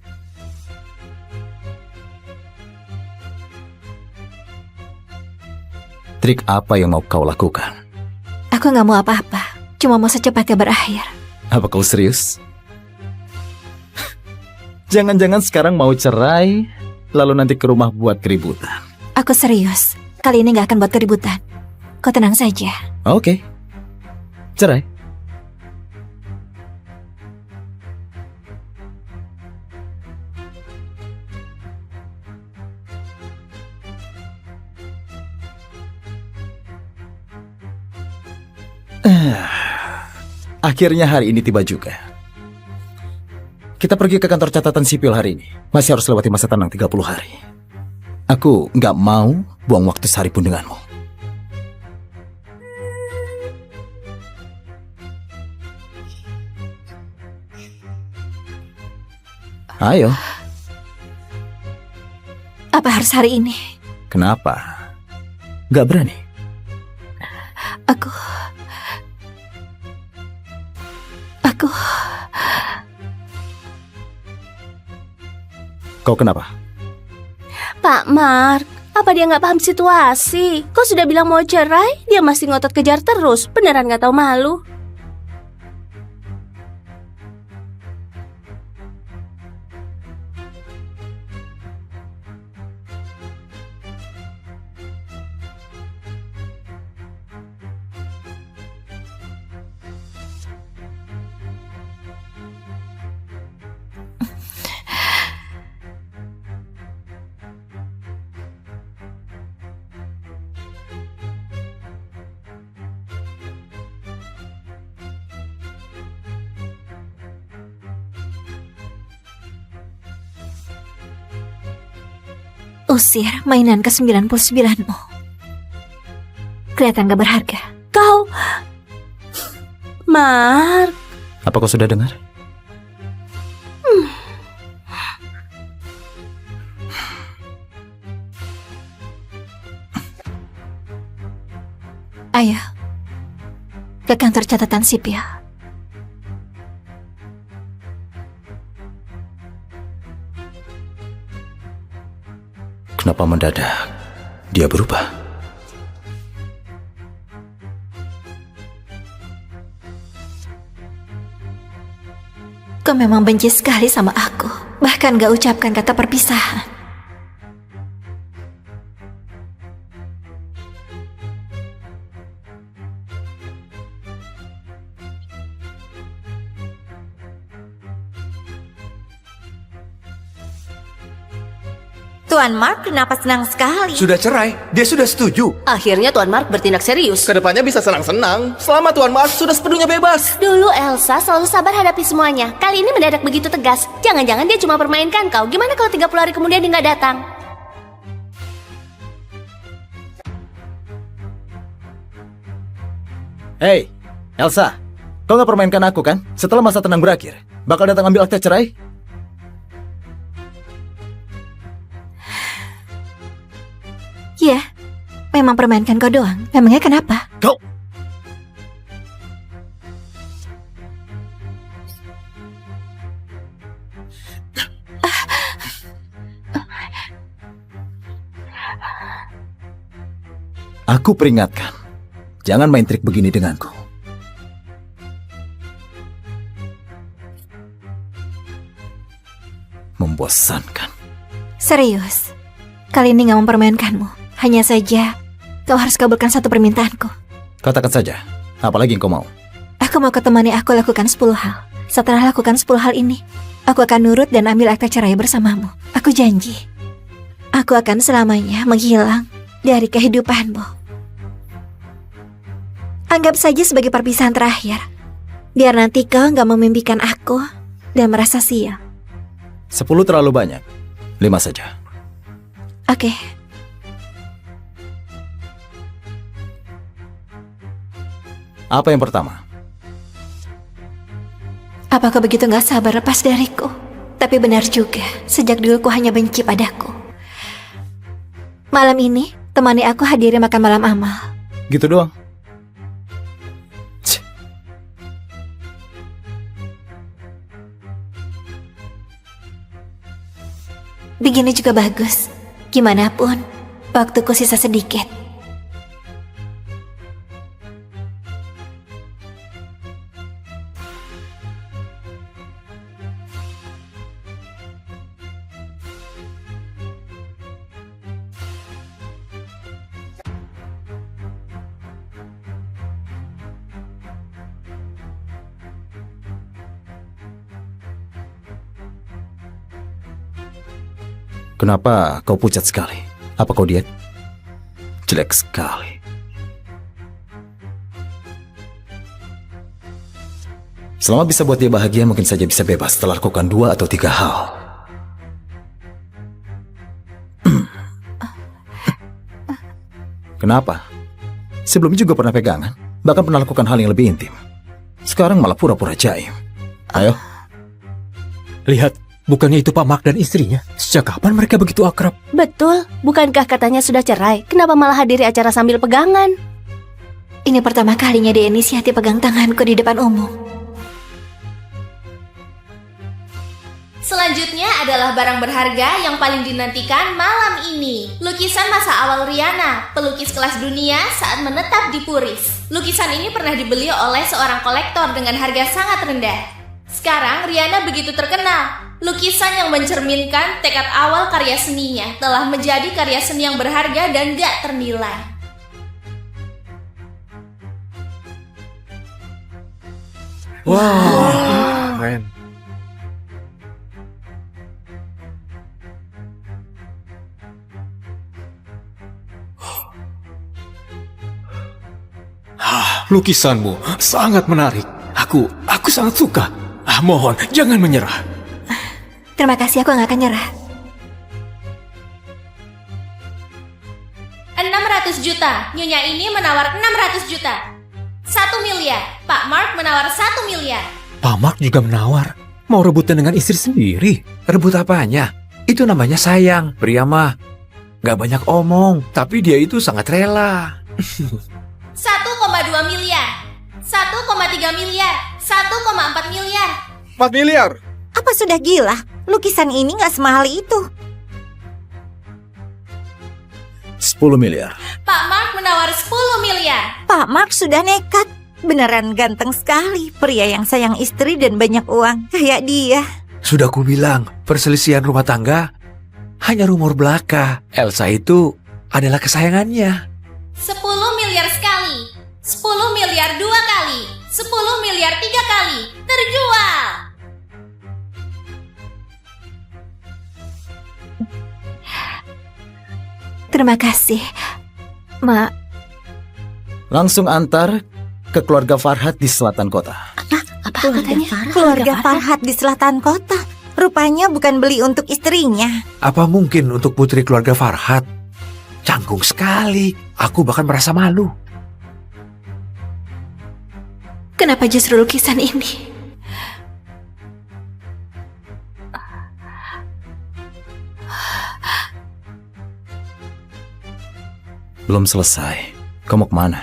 Trik apa yang mau kau lakukan? Aku nggak mau apa-apa. Cuma mau secepatnya berakhir. Apa kau serius? Jangan-jangan sekarang mau cerai, lalu nanti ke rumah buat keributan. Aku serius. Kali ini nggak akan buat keributan. Kau tenang saja. Oke. Cerai. Akhirnya hari ini tiba juga. Kita pergi ke kantor catatan sipil hari ini. Masih harus lewati masa tenang 30 hari. Aku nggak mau buang waktu sehari pun denganmu. Ayo. Apa harus hari ini? Kenapa? Nggak berani? Aku... Kau kenapa? Pak Mark, apa dia nggak paham situasi? Kau sudah bilang mau cerai, dia masih ngotot kejar terus. Beneran nggak tahu malu. Usir mainan ke-99-mu. Kelihatan gak berharga. Kau... Mark... Apa kau sudah dengar? Ayo. Ke kantor catatan sipil. Kenapa mendadak dia berubah? Kau memang benci sekali sama aku. Bahkan gak ucapkan kata perpisahan. Tuan Mark kenapa senang sekali? Sudah cerai, dia sudah setuju. Akhirnya Tuan Mark bertindak serius. Kedepannya bisa senang-senang. Selama Tuan Mark sudah sepenuhnya bebas. Dulu Elsa selalu sabar hadapi semuanya. Kali ini mendadak begitu tegas. Jangan-jangan dia cuma permainkan kau. Gimana kalau 30 hari kemudian dia nggak datang? Hei, Elsa, kau nggak permainkan aku kan? Setelah masa tenang berakhir, bakal datang ambil akta cerai? Iya, memang permainkan kau doang. Memangnya kenapa? Kau... Aku peringatkan, jangan main trik begini denganku. Membosankan. Serius, kali ini gak mempermainkanmu. Hanya saja, kau harus kabulkan satu permintaanku. Katakan saja, apalagi yang kau mau? Aku mau kau temani aku lakukan 10 hal. Setelah lakukan 10 hal ini, aku akan nurut dan ambil akta cerai bersamamu. Aku janji. Aku akan selamanya menghilang dari kehidupanmu. Anggap saja sebagai perpisahan terakhir. Biar nanti kau gak memimpikan aku dan merasa sial. 10 terlalu banyak. 5 saja. Oke. Apa yang pertama? Apa kau begitu gak sabar lepas dariku? Tapi benar juga, sejak dulu kau hanya benci padaku. Malam ini, temani aku hadiri makan malam Amal. Gitu doang. Begini juga bagus. Gimana pun, waktuku sisa sedikit. Kenapa kau pucat sekali? Apa kau diet? Jelek sekali. Selama bisa buat dia bahagia, mungkin saja bisa bebas setelah lakukan 2 atau 3 hal. Kenapa? Sebelumnya juga pernah pegangan, bahkan pernah lakukan hal yang lebih intim. Sekarang malah pura-pura jaim. Ayo. Lihat, bukannya itu Pak Mark dan istrinya? Sejak kapan mereka begitu akrab? Betul, bukankah katanya sudah cerai? Kenapa malah hadiri acara sambil pegangan? Ini pertama kalinya dia inisiatif pegang tanganku di depan umum. Selanjutnya adalah barang berharga yang paling dinantikan malam ini. Lukisan masa awal Rihanna, pelukis kelas dunia saat menetap di Puris. Lukisan ini pernah dibeli oleh seorang kolektor dengan harga sangat rendah. Sekarang Rihanna begitu terkenal. Lukisan yang mencerminkan tekad awal karya seninya telah menjadi karya seni yang berharga dan gak ternilai. Wow, keren. Lukisanmu sangat menarik. Aku sangat suka. Mohon, jangan menyerah. Terima kasih, aku nggak akan nyerah. 600 juta. Nyonya ini menawar 600 juta. 1 miliar. Pak Mark menawar 1 miliar. Pak Mark juga menawar. Mau rebutan dengan istri sendiri. Rebut apanya? Itu namanya sayang. Pria mah gak banyak omong, tapi dia itu sangat rela. 1,2 miliar. 1,3 miliar. 1,4 miliar. 4 miliar. Apa sudah gila? Lukisan ini nggak semahal itu. 10 miliar. Pak Mark menawar 10 miliar. Pak Mark sudah nekat. Beneran ganteng sekali. Pria yang sayang istri dan banyak uang. Kayak dia. Sudah ku bilang, perselisihan rumah tangga hanya rumor belaka. Elsa itu adalah kesayangannya. 10 miliar sekali. 10 miliar 2 kali. 10 miliar 3 kali. Terjual. Terima kasih, Ma. Langsung antar ke keluarga Farhat di selatan kota. Apa katanya? Keluarga Farhat di selatan kota. Rupanya bukan beli untuk istrinya. Apa mungkin untuk putri keluarga Farhat? Canggung sekali. Aku bahkan merasa malu. Kenapa justru lukisan ini? Belum selesai. Kau mau kemana?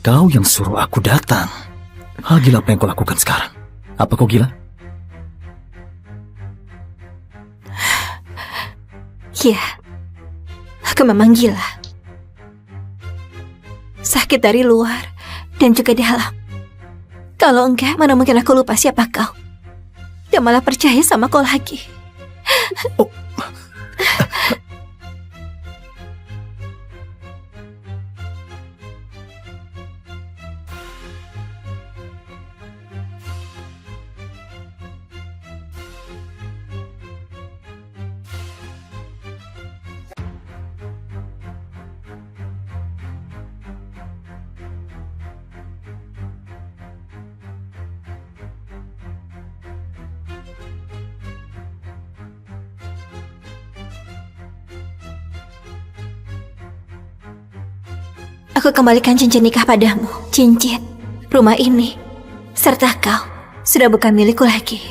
Kau yang suruh aku datang. Hal gila apa yang kau lakukan sekarang? Apa kau gila? Ya, aku memang gila. Sakit dari luar dan juga dalam. Kalau enggak, mana mungkin aku lupa siapa kau. Dan malah percaya sama kau lagi. Oh. Aku kembalikan cincin nikah padamu. Cincin, rumah ini, serta kau sudah bukan milikku lagi.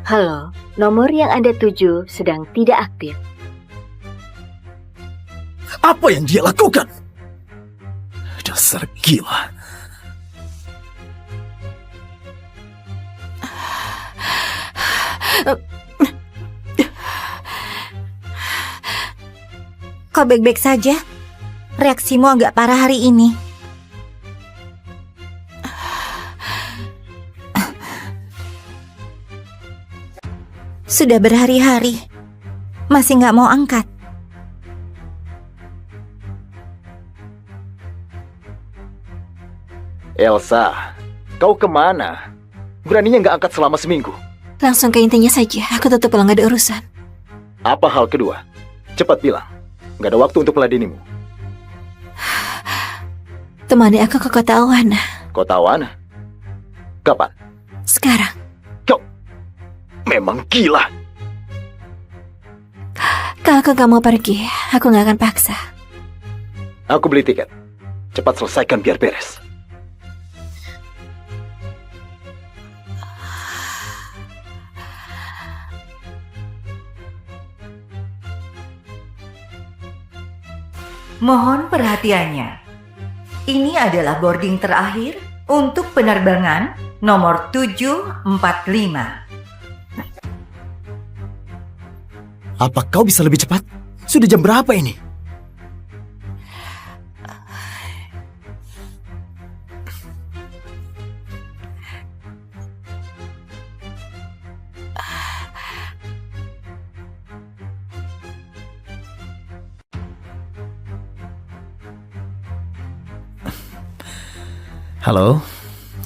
Halo, nomor yang Anda tuju sedang tidak aktif. Apa yang dia lakukan? Dasar gila. Kau baik-baik saja? Reaksimu agak parah hari ini. Sudah berhari-hari, masih nggak mau angkat. Elsa, kau kemana? Beraninya nggak angkat selama seminggu. Langsung ke intinya saja, aku tetap pulang gak ada urusan. Apa hal kedua? Cepat bilang. Nggak ada waktu untuk meladenimu. Temani aku ke kota Awana. Kota Awana? Kapan? Sekarang. Kau memang gila. Kalau aku gak mau pergi, aku gak akan paksa. Aku beli tiket. Cepat selesaikan biar beres. Mohon perhatiannya. Ini adalah boarding terakhir untuk penerbangan nomor 745. Apa kau bisa lebih cepat? Sudah jam berapa ini? Halo,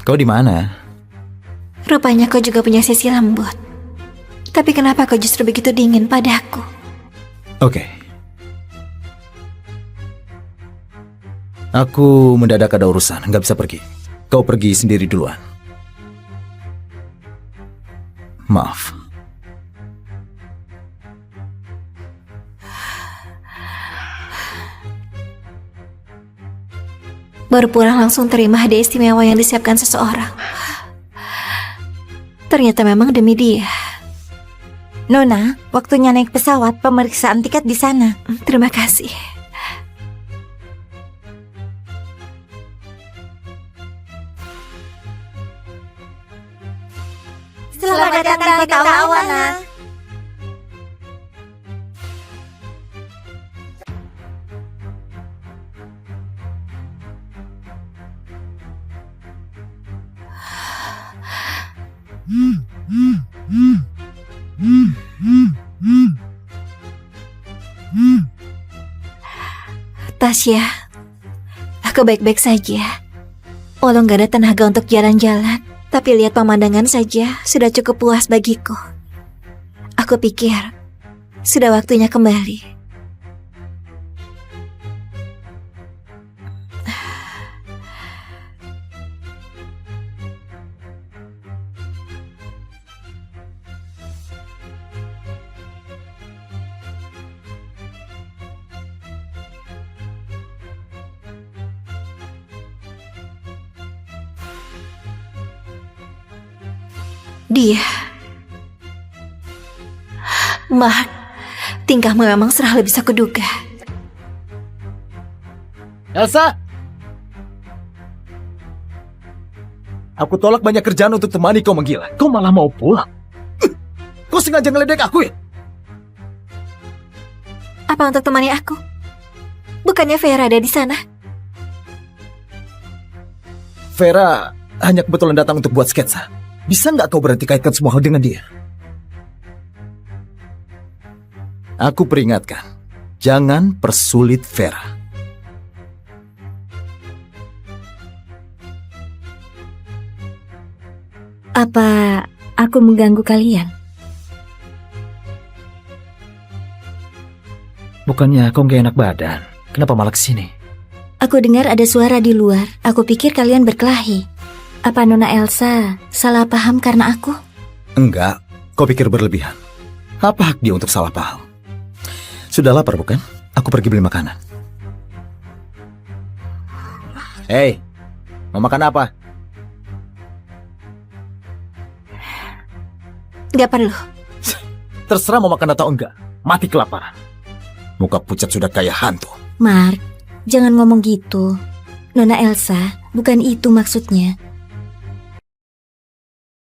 kau di mana? Rupanya kau juga punya sisi lembut. Tapi kenapa kau justru begitu dingin padaku? Oke. Aku mendadak ada urusan, nggak bisa pergi. Kau pergi sendiri duluan. Maaf. Baru pulang langsung terima hadiah istimewa yang disiapkan seseorang. Ternyata memang demi dia. Nona, waktunya naik pesawat, pemeriksaan tiket di sana. Terima kasih. Selamat datang ke kota Awana. Tasya, aku baik-baik saja. Walau gak ada tenaga untuk jalan-jalan, tapi lihat pemandangan saja sudah cukup puas bagiku. Aku pikir sudah waktunya kembali. Dia, Mark, tingkahmu memang serah lebih bisa kuduga. Elsa! Aku tolak banyak kerjaan untuk temani kau menggila. Kau malah mau pulang. Kau sengaja ngeledek aku ya? Apa untuk temani aku? Bukannya Vera ada di sana? Vera hanya kebetulan datang untuk buat sketsa. Bisa nggak kau berhenti kaitkan semua hal dengan dia? Aku peringatkan, jangan persulit Vera. Apa aku mengganggu kalian? Bukannya kau gak enak badan? Kenapa malah kesini? Aku dengar ada suara di luar. Aku pikir kalian berkelahi. Apa Nona Elsa salah paham karena aku? Enggak, kau pikir berlebihan. Apa hak dia untuk salah paham? Sudah lapar bukan? Aku pergi beli makanan. Hei, mau makan apa? Gak perlu. Terserah mau makan atau enggak. Mati kelaparan. Muka pucat sudah kayak hantu. Mark, jangan ngomong gitu. Nona Elsa, bukan itu maksudnya.